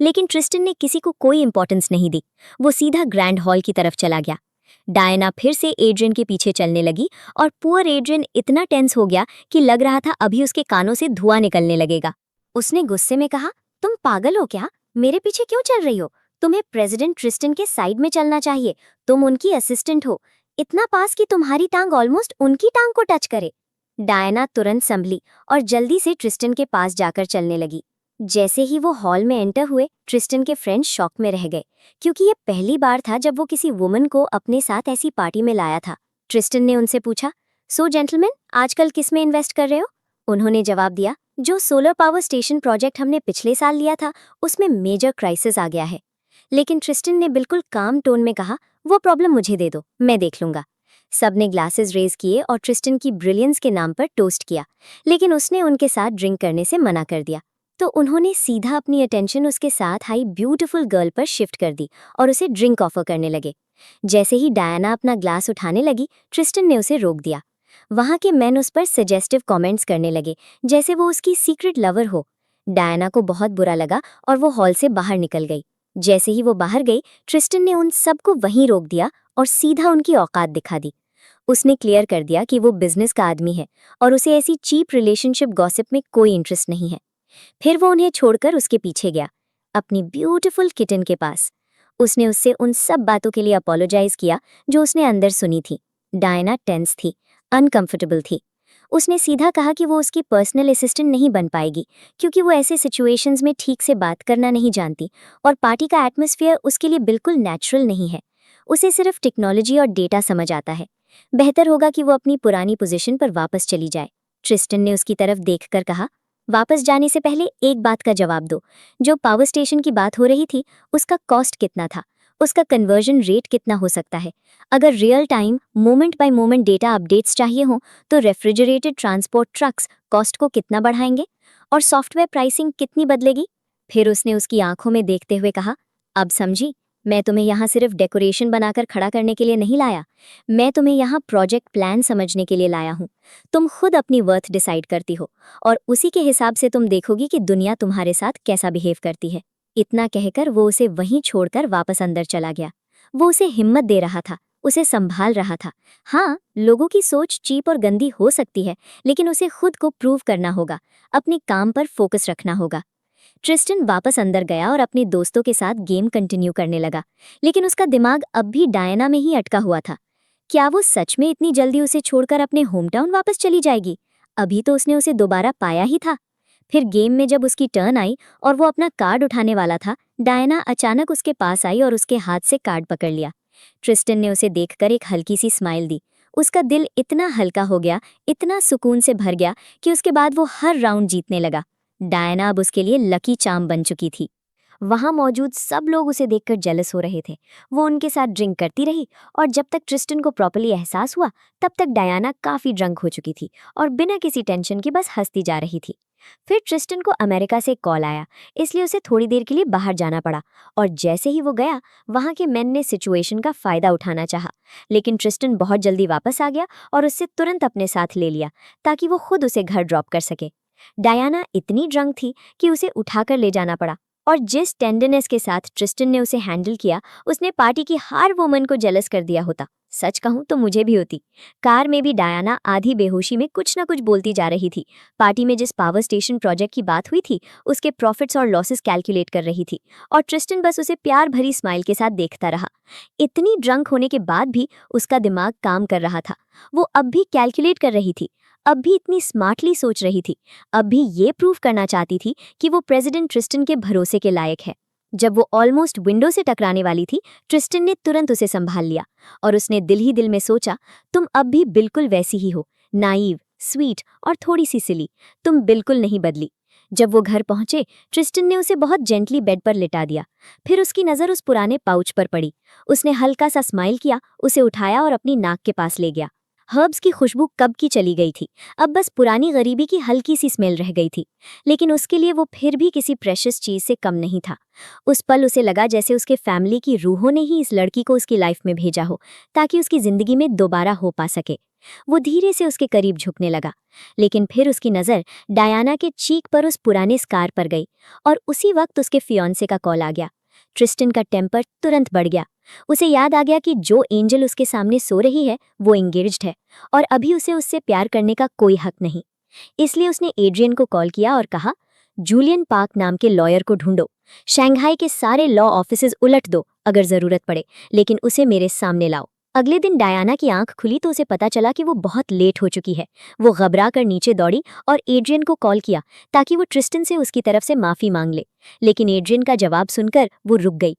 लेकिन ट्रिस्टन ने किसी को कोई इंपॉर्टेंस नहीं दी। वो सीधा ग्रैंड हॉल की तरफ चला गया। डायना फिर से एड्रियन के पीछे चलने लगी और पुअर एड्रियन इतना टेंस हो गया कि लग रहा था अभी उसके कानों से धुआं निकलने लगेगा। उसने गुस्से में कहा, तुम पागल हो क्या? मेरे पीछे क्यों चल रही हो? तुम्हें प्रेसिडेंट ट्रिस्टन के साइड में चलना चाहिए। तुम उनकी असिस्टेंट हो, इतना पास कि तुम्हारी टांग ऑलमोस्ट उनकी टांग को टच करे। डायना तुरंत संभली और जल्दी से ट्रिस्टन के पास जाकर चलने लगी। जैसे ही वो हॉल में एंटर हुए, ट्रिस्टन के फ्रेंड्स शॉक में रह गए, क्योंकि ये पहली बार था जब वो किसी वुमन को अपने साथ ऐसी पार्टी में लाया था। ट्रिस्टन ने उनसे पूछा, सो जेंटलमैन, आजकल किस में इन्वेस्ट कर रहे हो? उन्होंने जवाब दिया, जो सोलर पावर स्टेशन प्रोजेक्ट हमने पिछले साल लिया था, उसमें मेजर क्राइसिस आ गया है। लेकिन ट्रिस्टन ने बिल्कुल काम टोन में कहा, वो प्रॉब्लम मुझे दे दो, मैं देख लूंगा। सबने ग्लासेस रेज किए और ट्रिस्टन की ब्रिलियंस के नाम पर टोस्ट किया, लेकिन उसने उनके साथ ड्रिंक करने से मना कर दिया। तो उन्होंने सीधा अपनी अटेंशन उसके साथ आई ब्यूटीफुल गर्ल पर शिफ्ट कर दी और उसे ड्रिंक ऑफर करने लगे। जैसे ही डायना अपना ग्लास उठाने लगी, ट्रिस्टन ने उसे रोक दिया। वहां के मेन उस पर सजेस्टिव कमेंट्स करने लगे, जैसे वो उसकी सीक्रेट लवर हो। डायना को बहुत बुरा लगा और वो हॉल से बाहर निकल गई। जैसे ही वो बाहर गई, ट्रिस्टन ने उन सबको वहीं रोक दिया और सीधा उनकी औकात दिखा दी। उसने क्लियर कर दिया कि वो बिजनेस का आदमी है और उसे ऐसी चीप रिलेशनशिप गॉसिप में कोई इंटरेस्ट नहीं है। फिर वो उन्हें छोड़कर उसके पीछे गया, अपनी ब्यूटीफुल किटन के पास। उसने उससे उन सब बातों के लिए अपोलोजाइज किया जो उसने अंदर सुनी थी। डायना टेंस थी, अनकंफर्टेबल थी। उसने सीधा कहा कि वो उसकी पर्सनल असिस्टेंट नहीं बन पाएगी, क्योंकि वो ऐसे सिचुएशंस में ठीक से बात करना नहीं जानती और पार्टी का एटमॉस्फेयर उसके लिए बिल्कुल नेचुरल नहीं है। उसे सिर्फ टेक्नोलॉजी और डेटा समझ आता है। बेहतर होगा कि वो अपनी पुरानी पोजीशन पर वापस चली जाए। ट्रिस्टन ने उसकी तरफ देखकर कहा, वापस जाने से पहले एक बात का जवाब दो। जो पावर स्टेशन की बात हो रही थी, उसका कॉस्ट कितना था? उसका कन्वर्जन रेट कितना हो सकता है? अगर real time moment bye moment data updates चाहिए हो, तो रेफ्रिजरेटेड ट्रांसपोर्ट ट्रक्स कॉस्ट को कितना बढ़ाएंगे और सॉफ्टवेयर प्राइसिंग कितनी बदलेगी? फिर उसने उसकी आंखों में देखते हुए कहा, अब समझी, मैं तुम्हें यहाँ सिर्फ डेकोरेशन बनाकर खड़ा करने के लिए नहीं लाया, मैं तुम्हें यहाँ प्रोजेक्ट प्लान समझने के लिए लाया हूँ। तुम खुद अपनी वर्थ डिसाइड करती हो और उसी के हिसाब से तुम देखोगी कि दुनिया तुम्हारे साथ कैसा बिहेव करती है। इतना कहकर वो उसे वहीं छोड़कर वापस अंदर चला गया। वो उसे हिम्मत दे रहा था, उसे संभाल रहा था। हाँ, लोगों की सोच चीप और गंदी हो सकती है, लेकिन उसे खुद को प्रूव करना होगा, अपने काम पर फोकस रखना होगा। ट्रिस्टन वापस अंदर गया और अपने दोस्तों के साथ गेम कंटिन्यू करने लगा, लेकिन उसका दिमाग अब भी डायना में ही अटका हुआ था। क्या वो सच में इतनी जल्दी उसे छोड़कर अपने होम टाउन वापस चली जाएगी? अभी तो उसने उसे दोबारा पाया ही था। फिर गेम में जब उसकी टर्न आई और वो अपना कार्ड उठाने वाला था, डायना अचानक उसके पास आई और उसके हाथ से कार्ड पकड़ लिया। ट्रिस्टन ने उसे देखकर एक हल्की सी स्माइल दी। उसका दिल इतना हल्का हो गया, इतना सुकून से भर गया कि उसके बाद वो हर राउंड जीतने लगा। डायना अब उसके लिए लकी चार्म बन चुकी थी। वहां मौजूद सब लोग उसे देखकर जेलस हो रहे थे। वो उनके साथ ड्रिंक करती रही और जब तक ट्रिस्टन को प्रॉपर्ली एहसास हुआ, तब तक डायना काफी ड्रंक हो चुकी थी और बिना किसी टेंशन के बस हंसती जा रही थी। फिर ट्रिस्टन को अमेरिका से कॉल आया, इसलिए उसे थोड़ी देर के लिए बाहर जाना पड़ा और जैसे ही वो गया, वहां के मेन ने सिचुएशन का फायदा उठाना चाहा, लेकिन ट्रिस्टन बहुत जल्दी वापस आ गया और उससे तुरंत अपने साथ ले लिया ताकि वो खुद उसे घर ड्रॉप कर सके। डायना इतनी ड्रंक थी कि उसे उठाकर ले जाना पड़ा और जिस टेंडरनेस के साथ ट्रिस्टन ने उसे हैंडल किया, उसने पार्टी की हर वुमन को जेलस कर दिया होता। सच कहूं तो मुझे भी होती। कार में भी डायना आधी बेहोशी में कुछ ना कुछ बोलती जा रही थी। पार्टी में जिस पावर स्टेशन प्रोजेक्ट की बात हुई थी, उसके प्रॉफिट्स और लॉसेस कैलकुलेट कर रही थी और ट्रिस्टन बस उसे प्यार भरी स्माइल के साथ देखता रहा। इतनी ड्रंक होने के बाद भी उसका दिमाग काम कर रहा था। वो अब भी कैलकुलेट कर रही थी, अब भी इतनी स्मार्टली सोच रही थी, अब भी ये प्रूव करना चाहती थी कि वो प्रेसिडेंट ट्रिस्टन के भरोसे के लायक है। जब वो ऑलमोस्ट विंडो से टकराने वाली थी, ट्रिस्टन ने तुरंत उसे संभाल लिया और उसने दिल ही दिल में सोचा, तुम अब भी बिल्कुल वैसी ही हो, नाइव, स्वीट और थोड़ी सी सिली। तुम बिल्कुल नहीं बदली। जब वो घर पहुंचे, ट्रिस्टन ने उसे बहुत जेंटली बेड पर लिटा दिया। फिर उसकी नज़र उस पुराने पाउच पर पड़ी। उसने हल्का सा स्माइल किया, उसे उठाया और अपनी नाक के पास ले गया। हर्ब्स की खुशबू कब की चली गई थी, अब बस पुरानी गरीबी की हल्की सी स्मेल रह गई थी, लेकिन उसके लिए वो फिर भी किसी प्रेशियस चीज से कम नहीं था। उस पल उसे लगा जैसे उसके फैमिली की रूहों ने ही इस लड़की को उसकी लाइफ में भेजा हो, ताकि उसकी जिंदगी में दोबारा हो पा सके। वो धीरे से उसके करीब झुकने लगा, लेकिन फिर उसकी नज़र डायना के चीक पर उस पुराने स्कार पर गई और उसी वक्त उसके फियांसे का कॉल आ गया। ट्रिस्टन का टेम्पर तुरंत बढ़ गया। उसे याद आ गया कि जो एंजल उसके सामने सो रही है, वो एंगेज्ड है और अभी उसे उससे प्यार करने का कोई हक नहीं। इसलिए उसने एड्रियन को कॉल किया और कहा, जूलियन पार्क नाम के लॉयर को ढूंढो, शंघाई के सारे लॉ ऑफिसेज उलट दो अगर जरूरत पड़े, लेकिन उसे मेरे सामने लाओ। अगले दिन डायना की आंख खुली तो उसे पता चला कि वो बहुत लेट हो चुकी है। वो घबरा कर नीचे दौड़ी और एड्रियन को कॉल किया ताकि वो ट्रिस्टन से उसकी तरफ से माफी मांग ले, लेकिन एड्रियन का जवाब सुनकर वो रुक गई।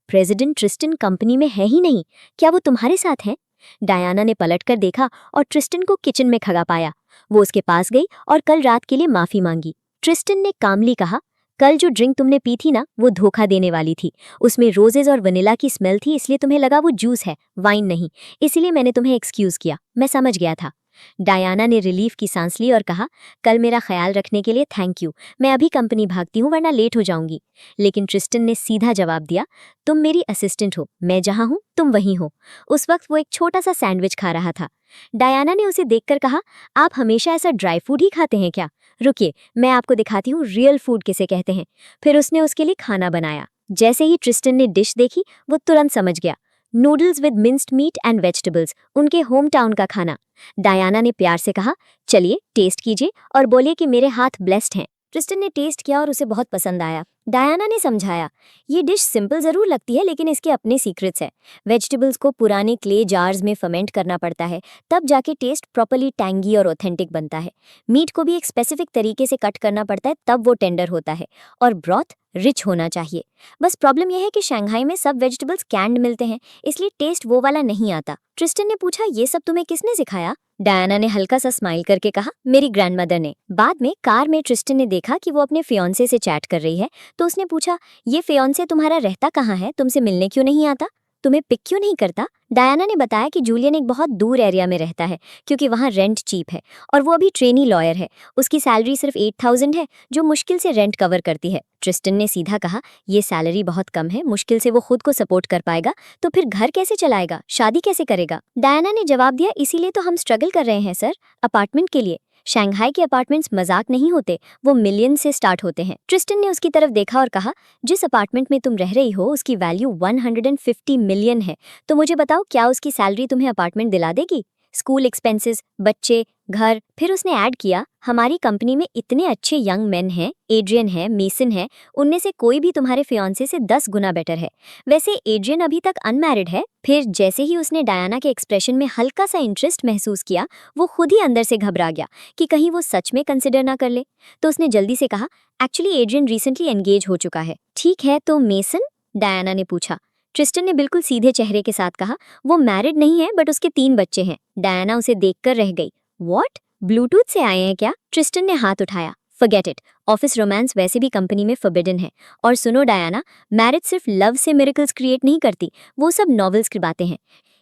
प्रेसिडेंट ट्रिस्टन कंपनी में है ही नहीं, क्या वो तुम्हारे साथ है? डायना ने पलटकर देखा और ट्रिस्टन को किचन में खड़ा पाया। वो उसके पास गई और कल रात के लिए माफी मांगी। ट्रिस्टन ने कामली कहा, कल जो ड्रिंक तुमने पी थी ना, वो धोखा देने वाली थी। उसमें रोजेज और वनीला की स्मेल थी, इसलिए तुम्हें लगा वो जूस है, वाइन नहीं। इसीलिए मैंने तुम्हें एक्सक्यूज किया, मैं समझ गया था। डायना ने रिलीफ की सांस ली और कहा, कल मेरा ख्याल रखने के लिए थैंक यू। मैं अभी कंपनी भागती हूँ वरना लेट हो जाऊंगी। लेकिन ट्रिस्टन ने सीधा जवाब दिया, तुम मेरी असिस्टेंट हो, मैं जहाँ हूँ तुम वहीं हो। उस वक्त वो एक छोटा सा सैंडविच खा रहा था। डायना ने उसे देखकर कहा, आप हमेशा ऐसा ड्राई फूड ही खाते हैं क्या? रुकिए, मैं आपको दिखाती हूँ रियल फूड किसे कहते हैं। फिर उसने उसके लिए खाना बनाया। जैसे ही ट्रिस्टन ने डिश देखी, वो तुरंत समझ गया, noodles with minced meat and vegetables, उनके होम टाउन का खाना। डायना ने प्यार से कहा, चलिए टेस्ट कीजिए और बोलिए कि मेरे हाथ ब्लेस्ड हैं। ट्रिस्टन ने टेस्ट किया और उसे बहुत पसंद आया। डायना ने समझाया, ये डिश सिंपल जरूर लगती है लेकिन इसके अपने सीक्रेट्स हैं। वेजिटेबल्स को पुराने क्ले जार्स में फर्मेंट करना पड़ता है, तब जाके टेस्ट प्रॉपर्ली टैंगी और ऑथेंटिक बनता है। मीट को भी एक स्पेसिफिक तरीके से कट करना पड़ता है, तब वो टेंडर होता है। और ब्रॉथ रिच होना चाहिए। बस प्रॉब्लम यह है कि शंघाई में सब वेजिटेबल्स कैंड मिलते हैं, इसलिए टेस्ट वो वाला नहीं आता। ट्रिस्टन ने पूछा, ये सब तुम्हें किसने सिखाया? डायना ने हल्का सा स्माइल करके कहा, मेरी ग्रैंडमदर ने। बाद में कार में ट्रिस्टन ने देखा कि वो अपने फियांसे से चैट कर रही है, तो उसने पूछा, ये फियांसे तुम्हारा रहता कहाँ है? तुमसे मिलने क्यों नहीं आता? तुम्हें पिक क्यों नहीं करता? डायना ने बताया कि जूलियन एक बहुत दूर एरिया में रहता है क्योंकि वहाँ रेंट चीप है और वो अभी ट्रेनी लॉयर है। उसकी सैलरी सिर्फ 8,000 है, जो मुश्किल से रेंट कवर करती है। ट्रिस्टन ने सीधा कहा, ये सैलरी बहुत कम है, मुश्किल से वो खुद को सपोर्ट कर पाएगा, तो फिर घर कैसे चलाएगा, शादी कैसे करेगा? डायना ने जवाब दिया, इसीलिए तो हम स्ट्रगल कर रहे हैं सर, अपार्टमेंट के लिए। शंघाई के अपार्टमेंट्स मजाक नहीं होते, वो मिलियन से स्टार्ट होते हैं। ट्रिस्टन ने उसकी तरफ देखा और कहा, जिस अपार्टमेंट में तुम रह रही हो उसकी वैल्यू 150 मिलियन है, तो मुझे बताओ क्या उसकी सैलरी तुम्हें अपार्टमेंट दिला देगी? स्कूल एक्सपेंसेस, बच्चे, घर। फिर उसने ऐड किया, हमारी कंपनी में इतने अच्छे यंग मेन हैं, एड्रियन है, मेसन है, उनमें से कोई भी तुम्हारे फियांसे से 10 गुना बेटर है। वैसे एड्रियन अभी तक अनमैरिड है। फिर जैसे ही उसने डायना के एक्सप्रेशन में हल्का सा इंटरेस्ट महसूस किया, वो खुद ही अंदर से घबरा गया कि कहीं वो सच में कंसिडर ना कर ले। तो उसने जल्दी से कहा, एक्चुअली एड्रियन रिसेंटली एंगेज हो चुका है। ठीक है, तो मेसन? डायना ने पूछा। ट्रिस्टन ने बिल्कुल सीधे चेहरे के साथ कहा, वो मैरिड नहीं है बट उसके 3 बच्चे हैं। डायना उसे देखकर रह गई। व्हाट? ब्लूटूथ से आए हैं क्या? ट्रिस्टन ने हाथ उठाया। फॉरगेट इट, ऑफिस रोमांस वैसे भी कंपनी में फॉरबिडन है। और सुनो डायना, मैरिज सिर्फ लव से मिरेकल्स क्रिएट नहीं करती, वो सब नॉवेल्स की बातें हैं।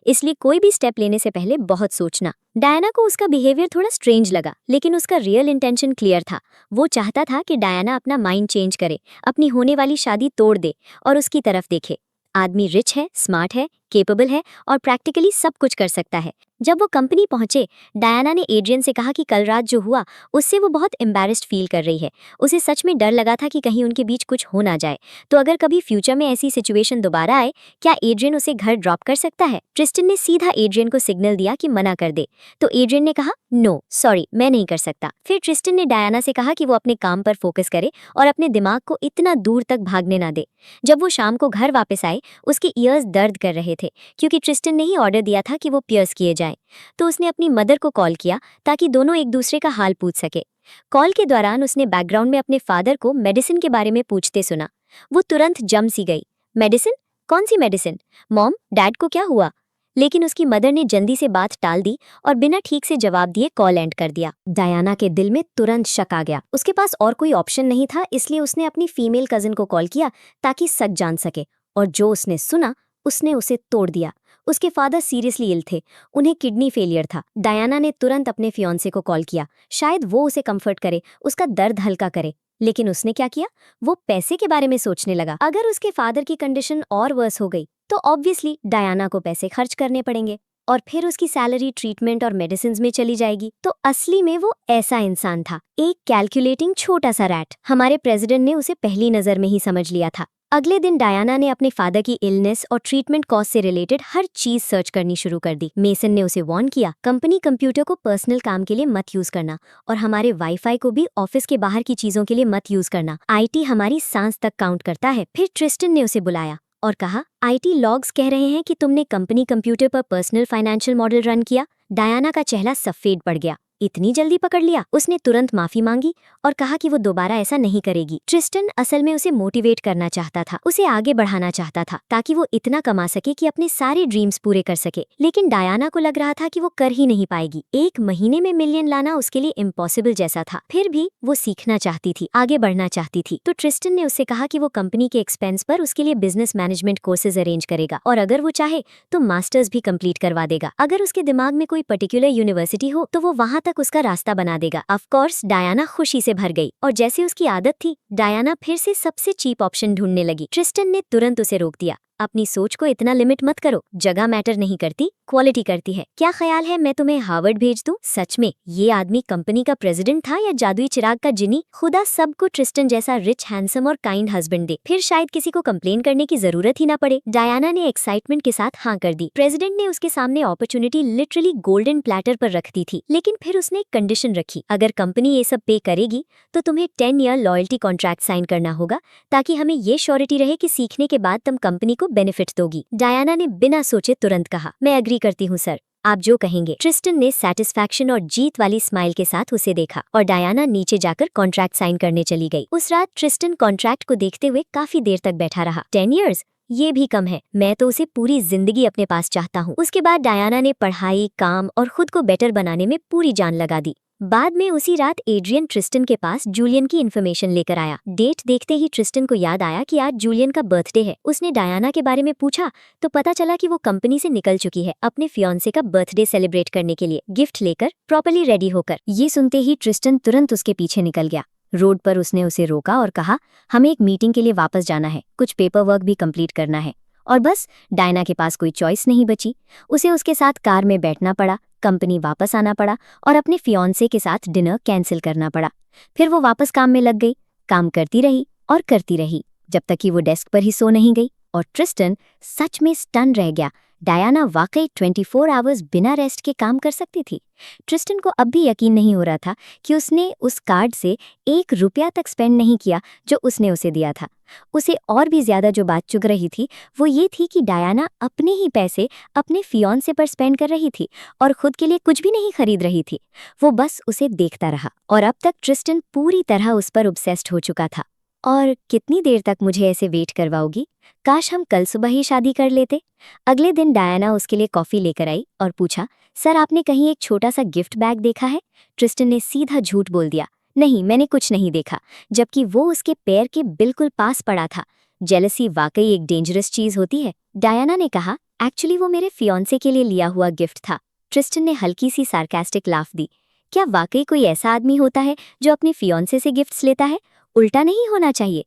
इसलिए कोई भी स्टेप लेने से पहले बहुत सोचना। डायना को उसका बिहेवियर थोड़ा स्ट्रेंज लगा, लेकिन उसका रियल इंटेंशन क्लियर था। वो चाहता था कि डायना अपना माइंड चेंज करे, अपनी होने वाली शादी तोड़ दे और उसकी तरफ देखे। आदमी रिच है, स्मार्ट है, केपेबल है और प्रैक्टिकली सब कुछ कर सकता है। जब वो कंपनी पहुंचे, डायना ने एड्रियन से कहा कि कल रात जो हुआ उससे वो बहुत एम्बैरेस्ड फील कर रही है। उसे सच में डर लगा था कि कहीं उनके बीच कुछ हो ना जाए, तो अगर कभी फ्यूचर में ऐसी सिचुएशन दोबारा आए, क्या एड्रियन उसे घर ड्रॉप कर सकता है? ट्रिस्टन ने सीधा एड्रियन को सिग्नल दिया कि मना कर दे, तो एड्रियन ने कहा, नो सॉरी, मैं नहीं कर सकता। फिर ट्रिस्टन ने डायना से कहा कि वो अपने काम पर फोकस करे और अपने दिमाग को इतना दूर तक भागने ना दे। जब वो शाम को घर वापस आए, उसके ईयर्स दर्द कर रहे थे क्योंकि ट्रिस्टन ने ही ऑर्डर दिया था कि वो पियर्स किए जाएं। तो उसने अपनी मदर को कॉल किया ताकि दोनों एक दूसरे का हाल पूछ सके। कॉल के दौरान उसने बैकग्राउंड में अपने फादर को मेडिसिन के बारे में पूछते सुना। वो तुरंत जम सी गई। मेडिसिन? कौन सी मेडिसिन? मॉम, डैड को क्या हुआ? लेकिन उसकी मदर ने जल्दी से बात टाल दी और बिना ठीक से जवाब दिए कॉल एंड कर दिया। डायना के दिल में तुरंत शक आ गया। उसके पास और कोई ऑप्शन नहीं था, इसलिए उसने अपनी फीमेल कजिन को कॉल किया ताकि सच जान सके। और जो उसने सुना उसने उसे तोड़ दिया। उसके फादर सीरियसली इल थे, उन्हें किडनी फेलियर था। डायना ने तुरंत अपने फियांसे को कॉल किया, शायद वो उसे कंफर्ट करे, उसका दर्द हल्का करे। लेकिन उसने क्या किया? वो पैसे के बारे में सोचने लगा। अगर उसके फादर की कंडीशन और वर्स हो गई तो ऑब्वियसली डायना को पैसे खर्च करने पड़ेंगे और फिर उसकी सैलरी ट्रीटमेंट और मेडिसिन में चली जाएगी। तो असली में वो ऐसा इंसान था, एक कैलकुलेटिंग छोटा सा रैट। हमारे प्रेसिडेंट ने उसे पहली नजर में ही समझ लिया था। अगले दिन डायना ने अपने फादर की इलनेस और ट्रीटमेंट कॉस्ट से रिलेटेड हर चीज सर्च करनी शुरू कर दी। मेसन ने उसे वार्न किया, कंपनी कंप्यूटर को पर्सनल काम के लिए मत यूज करना और हमारे वाईफाई को भी ऑफिस के बाहर की चीजों के लिए मत यूज करना। आईटी हमारी सांस तक काउंट करता है। फिर ट्रिस्टन ने उसे बुलाया और कहा, IT लॉग्स कह रहे हैं कि तुमने कंपनी कंप्यूटर पर पर्सनल फाइनेंशियल मॉडल रन किया। डायना का चेहरा सफेद पड़ गया। इतनी जल्दी पकड़ लिया? उसने तुरंत माफी मांगी और कहा कि वो दोबारा ऐसा नहीं करेगी। ट्रिस्टन असल में उसे मोटिवेट करना चाहता था, उसे आगे बढ़ाना चाहता था ताकि वो इतना कमा सके कि अपने सारे ड्रीम्स पूरे कर सके। लेकिन डायना को लग रहा था कि वो कर ही नहीं पाएगी। 1 महीने में मिलियन लाना उसके लिए इम्पॉसिबल जैसा था। फिर भी वो सीखना चाहती थी, आगे बढ़ना चाहती थी। तो ट्रिस्टन ने उससे कहा कि वो कंपनी के एक्सपेंस पर उसके लिए बिजनेस मैनेजमेंट कोर्सेज अरेंज करेगा और अगर वो चाहे तो मास्टर्स भी कंप्लीट करवा देगा। अगर उसके दिमाग में कोई पर्टिकुलर यूनिवर्सिटी हो तो वो वहां तक उसका रास्ता बना देगा। ऑफ कोर्स डायना खुशी से भर गई और जैसे उसकी आदत थी, डायना फिर से सबसे चीप ऑप्शन ढूंढने लगी। ट्रिस्टन ने तुरंत उसे रोक दिया। अपनी सोच को इतना लिमिट मत करो, जगह मैटर नहीं करती, क्वालिटी करती है। क्या ख्याल है मैं तुम्हें हार्वर्ड भेज दूं? सच में ये आदमी कंपनी का प्रेसिडेंट था या जादुई चिराग का जिनी? खुदा सबको ट्रिस्टन जैसा रिच, हैंडसम और काइंड हस्बैंड दे, फिर शायद किसी को कंप्लेन करने की जरूरत ही ना पड़े। डायना ने एक्साइटमेंट के साथ हाँ कर दी। प्रेसिडेंट ने उसके सामने अपॉर्चुनिटी लिटरली गोल्डन प्लेटर पर रख दी थी, लेकिन फिर उसने एक कंडीशन रखी। अगर कंपनी ये सब पे करेगी तो तुम्हें 10 ईयर लॉयल्टी कॉन्ट्रैक्ट साइन करना होगा ताकि हमें ये श्योरिटी रहे कि सीखने के बाद तुम कंपनी को बेनिफिट दोगी। डायना ने बिना सोचे तुरंत कहा, मैं एग्री करती हूँ सर, आप जो कहेंगे। ट्रिस्टन ने सेटिस्फैक्शन और जीत वाली स्माइल के साथ उसे देखा और डायना नीचे जाकर कॉन्ट्रैक्ट साइन करने चली गई। उस रात ट्रिस्टन कॉन्ट्रैक्ट को देखते हुए काफी देर तक बैठा रहा। 10 ईयर्स ये भी कम है, मैं तो उसे पूरी जिंदगी अपने पास चाहता हूँ। उसके बाद डायना ने पढ़ाई, काम और खुद को बेटर बनाने में पूरी जान लगा दी। बाद में उसी रात एड्रियन ट्रिस्टन के पास जूलियन की इन्फॉर्मेशन लेकर आया। डेट देखते ही ट्रिस्टन को याद आया कि आज जूलियन का बर्थडे है। उसने डायना के बारे में पूछा तो पता चला कि वो कंपनी से निकल चुकी है अपने फियांसे का बर्थडे सेलिब्रेट करने के लिए, गिफ्ट लेकर, प्रॉपर्ली रेडी होकर। ये सुनते ही ट्रिस्टन तुरंत उसके पीछे निकल गया। रोड पर उसने उसे रोका और कहा, हमें एक मीटिंग के लिए वापस जाना है, कुछ पेपर वर्क भी कंप्लीट करना है। और बस डायना के पास कोई चॉइस नहीं बची। उसे उसके साथ कार में बैठना पड़ा, कंपनी वापस आना पड़ा और अपने फियांसे के साथ डिनर कैंसिल करना पड़ा। फिर वो वापस काम में लग गई, काम करती रही और करती रही जब तक कि वो डेस्क पर ही सो नहीं गई। और ट्रिस्टन सच में स्टन रह गया। डायना वाकई 24 आवर्स बिना रेस्ट के काम कर सकती थी। ट्रिस्टन को अब भी यकीन नहीं हो रहा था कि उसने उस कार्ड से 1 रुपया तक स्पेंड नहीं किया जो उसने उसे दिया था। उसे और भी ज्यादा जो बात चुभ रही थी वो ये थी कि डायना अपने ही पैसे अपने फियांसे पर स्पेंड कर रही थी और खुद के लिए कुछ भी नहीं खरीद रही थी। वो बस उसे देखता रहा और अब तक ट्रिस्टन पूरी तरह उस पर ऑब्सेस्ड हो चुका था। और कितनी देर तक मुझे ऐसे वेट करवाओगी? काश हम कल सुबह ही शादी कर लेते। अगले दिन डायना उसके लिए कॉफी लेकर आई और पूछा, सर आपने कहीं एक छोटा सा गिफ्ट बैग देखा है? ट्रिस्टन ने सीधा झूठ बोल दिया, नहीं मैंने कुछ नहीं देखा, जबकि वो उसके पैर के बिल्कुल पास पड़ा था। जेलसी वाकई एक डेंजरस चीज होती है। डायना ने कहा, एक्चुअली वो मेरे फियांसे के लिए लिया हुआ गिफ्ट था। ट्रिस्टन ने हल्की सी सार्कास्टिक लाफ दी। क्या वाकई कोई ऐसा आदमी होता है जो अपने फियांसे से गिफ्ट्स लेता है? उल्टा नहीं होना चाहिए।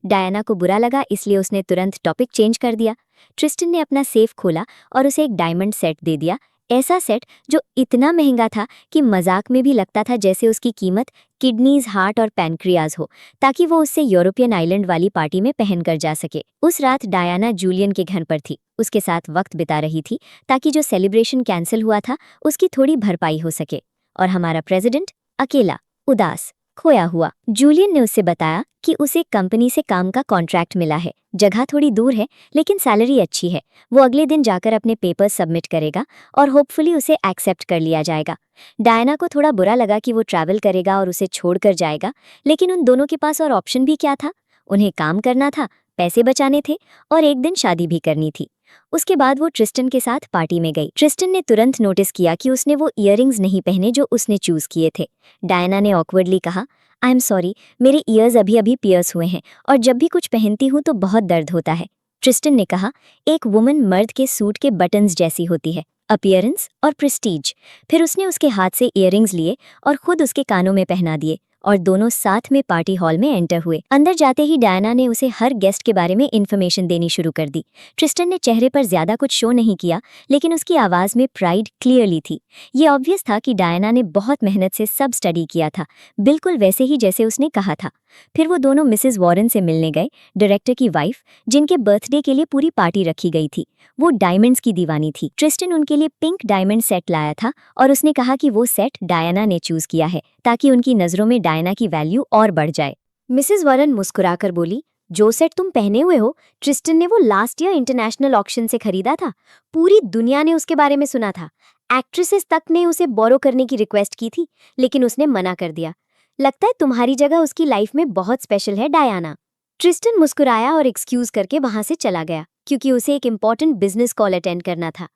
डायना को बुरा लगा, इसलिए उसने तुरंत टॉपिक चेंज कर दिया। ट्रिस्टन ने अपना सेफ खोला और उसे एक डायमंड सेट दे दिया, ऐसा सेट जो इतना महंगा था कि मजाक में भी लगता था जैसे उसकी कीमत किडनीज, हार्ट और पैनक्रियाज हो, ताकि वो उससे यूरोपियन आइलैंड वाली पार्टी में पहन कर जा सके। उस रात डायना जूलियन के घर पर थी, उसके साथ वक्त बिता रही थी ताकि जो सेलिब्रेशन कैंसिल हुआ था उसकी थोड़ी भरपाई हो सके। और हमारा प्रेसिडेंट अकेला, उदास, खोया हुआ। जूलियन ने उससे बताया कि उसे कंपनी से काम का कॉन्ट्रैक्ट मिला है, जगह थोड़ी दूर है लेकिन सैलरी अच्छी है। वो अगले दिन जाकर अपने पेपर्स सबमिट करेगा और होपफुली उसे एक्सेप्ट कर लिया जाएगा। डायना को थोड़ा बुरा लगा कि वो ट्रैवल करेगा और उसे छोड़कर जाएगा, लेकिन उन दोनों के पास और ऑप्शन भी क्या था? उन्हें काम करना था, पैसे बचाने थे और एक दिन शादी भी करनी थी। उसके बाद वो ट्रिस्टन के साथ पार्टी में गई। ट्रिस्टन ने तुरंत नोटिस किया कि उसने वो इयररिंग्स नहीं पहने जो उसने चूज किए थे। डायना ने ऑकवर्डली कहा, आई एम सॉरी, मेरे ईयर्स अभी अभी पियर्स हुए हैं और जब भी कुछ पहनती हूँ तो बहुत दर्द होता है। ट्रिस्टन ने कहा, एक वुमन मर्द के सूट के बटन्स जैसी होती है, अपीयरेंस और प्रेस्टीज। फिर उसने उसके हाथ से इयररिंग्स लिए और खुद उसके कानों में पहना दिए और दोनों साथ में पार्टी हॉल में एंटर हुए। अंदर जाते ही डायना ने उसे हर गेस्ट के बारे में इन्फॉर्मेशन देनी शुरू कर दी। ट्रिस्टन ने चेहरे पर ज्यादा कुछ शो नहीं किया, लेकिन उसकी आवाज में प्राइड क्लियरली थी। ये ऑब्वियस था कि डायना ने बहुत मेहनत से सब स्टडी किया था, बिल्कुल वैसे ही जैसे उसने कहा था। फिर वो दोनों मिसेस वॉरेन से मिलने गए, डायरेक्टर की वाइफ, जिनके बर्थडे के लिए पूरी पार्टी रखी गई थी। वो डायमंड्स की दीवानी थी। ट्रिस्टन उनके लिए पिंक डायमंड सेट लाया था और उसने कहा कि वो सेट डायना ने चूज किया है ताकि उनकी नजरों में डायना की वैल्यू और बढ़ जाए। मिसेस वॉरेन मुस्कुराकर बोली, जो सेट तुम पहने हुए हो, ट्रिस्टन ने वो लास्ट ईयर इंटरनेशनल ऑक्शन से खरीदा था। पूरी दुनिया ने उसके बारे में सुना था। एक्ट्रेसेस तक ने उसे बोरो करने की रिक्वेस्ट की थी, लेकिन उसने मना कर दिया। लगता है तुम्हारी जगह उसकी लाइफ में बहुत स्पेशल है, डायना। ट्रिस्टन मुस्कुराया और एक्सक्यूज करके वहां से चला गया, क्योंकि उसे एक इम्पॉर्टेंट बिजनेस कॉल अटेंड करना था।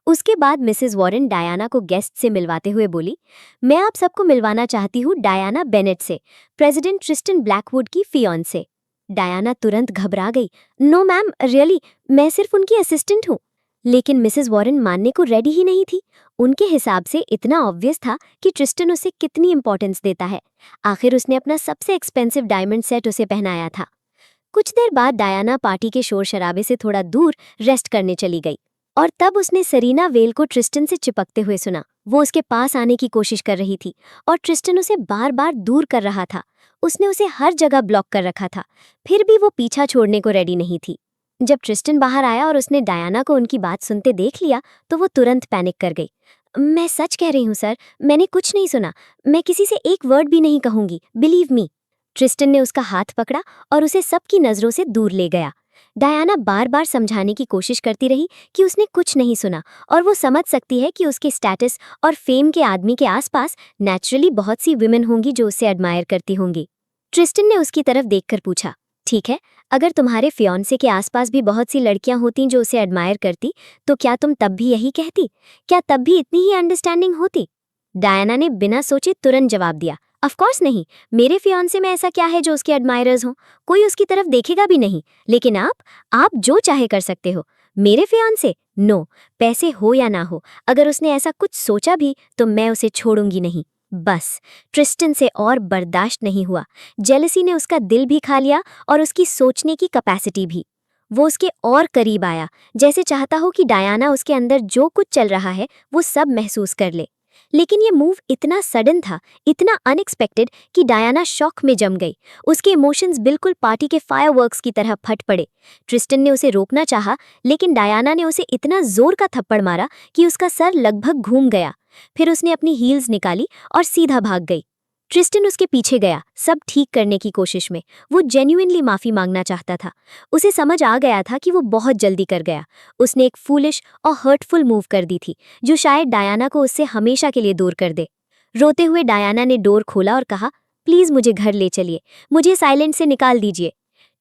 उसके बाद मिसेस वॉरेन डायना को गेस्ट से मिलवाते हुए बोली, मैं आप सबको मिलवाना चाहती हूँ डायना बेनेट से, प्रेसिडेंट ट्रिस्टन ब्लैकवुड की फियांसे। डायना तुरंत घबरा गई। नो मैम, रियली, मैं सिर्फ उनकी असिस्टेंट हूँ। लेकिन मिसेस वॉरेन मानने को रेडी ही नहीं थी। उनके हिसाब से इतना ऑब्वियस था कि ट्रिस्टन उसे कितनी इंपॉर्टेंस देता है। आखिर उसने अपना सबसे एक्सपेंसिव डायमंड सेट उसे पहनाया था। कुछ देर बाद डायना पार्टी के शोर शराबे से थोड़ा दूर रेस्ट करने चली गई, और तब उसने सेरीना वेल को ट्रिस्टन से चिपकते हुए सुना। वो उसके पास आने की कोशिश कर रही थी और ट्रिस्टन उसे बार बार दूर कर रहा था। उसने उसे हर जगह ब्लॉक कर रखा था, फिर भी वो पीछा छोड़ने को रेडी नहीं थी। जब ट्रिस्टन बाहर आया और उसने डायना को उनकी बात सुनते देख लिया, तो वो तुरंत पैनिक कर गई। मैं सच कह रही हूँ सर, मैंने कुछ नहीं सुना। मैं किसी से एक वर्ड भी नहीं कहूंगी, बिलीव मी। ट्रिस्टन ने उसका हाथ पकड़ा और उसे सबकी नजरों से दूर ले गया। डायना बार बार समझाने की कोशिश करती रही कि उसने कुछ नहीं सुना, और वो समझ सकती है कि उसके स्टेटस और फेम के आदमी के आसपास नेचुरली बहुत सी विमेन होंगी जो उसे एडमायर करती होंगी। ट्रिस्टन ने उसकी तरफ देखकर पूछा, ठीक है, अगर तुम्हारे फियांसे के आसपास भी बहुत सी लड़कियां होती जो उसे एडमायर करती, तो क्या तुम तब भी यही कहती? क्या तब भी इतनी ही अंडरस्टैंडिंग होती? डायना ने बिना सोचे तुरंत जवाब दिया, ऑफ कोर्स नहीं। मेरे फियांसे में ऐसा क्या है जो उसके एडमायरर्स हों? कोई उसकी तरफ देखेगा भी नहीं। लेकिन आप जो चाहे कर सकते हो। मेरे फियांसे? नो, पैसे हो या ना हो, अगर उसने ऐसा कुछ सोचा भी तो मैं उसे छोड़ूंगी नहीं। बस ट्रिस्टन से और बर्दाश्त नहीं हुआ। जेलसी ने उसका दिल भी खा लिया और उसकी सोचने की कैपेसिटी भी। वो उसके और करीब आया, जैसे चाहता हो कि डायना उसके अंदर जो कुछ चल रहा है वो सब महसूस कर ले। लेकिन ये मूव इतना सडन था, इतना अनएक्सपेक्टेड, कि डायना शॉक में जम गई। उसके इमोशंस बिल्कुल पार्टी के फायरवर्क्स की तरह फट पड़े। ट्रिस्टन ने उसे रोकना चाहा, लेकिन डायना ने उसे इतना जोर का थप्पड़ मारा कि उसका सर लगभग घूम गया। फिर उसने अपनी हील्स निकाली और सीधा भाग गई। ट्रिस्टन उसके पीछे गया, सब ठीक करने की कोशिश में। वो जेन्युइनली माफी मांगना चाहता था। उसे समझ आ गया था कि वो बहुत जल्दी कर गया। उसने एक फूलिश और हर्टफुल मूव कर दी थी, जो शायद डायना को उससे हमेशा के लिए दूर कर दे। रोते हुए डायना ने डोर खोला और कहा, प्लीज मुझे घर ले चलिए, मुझे साइलेंट से निकाल दीजिए।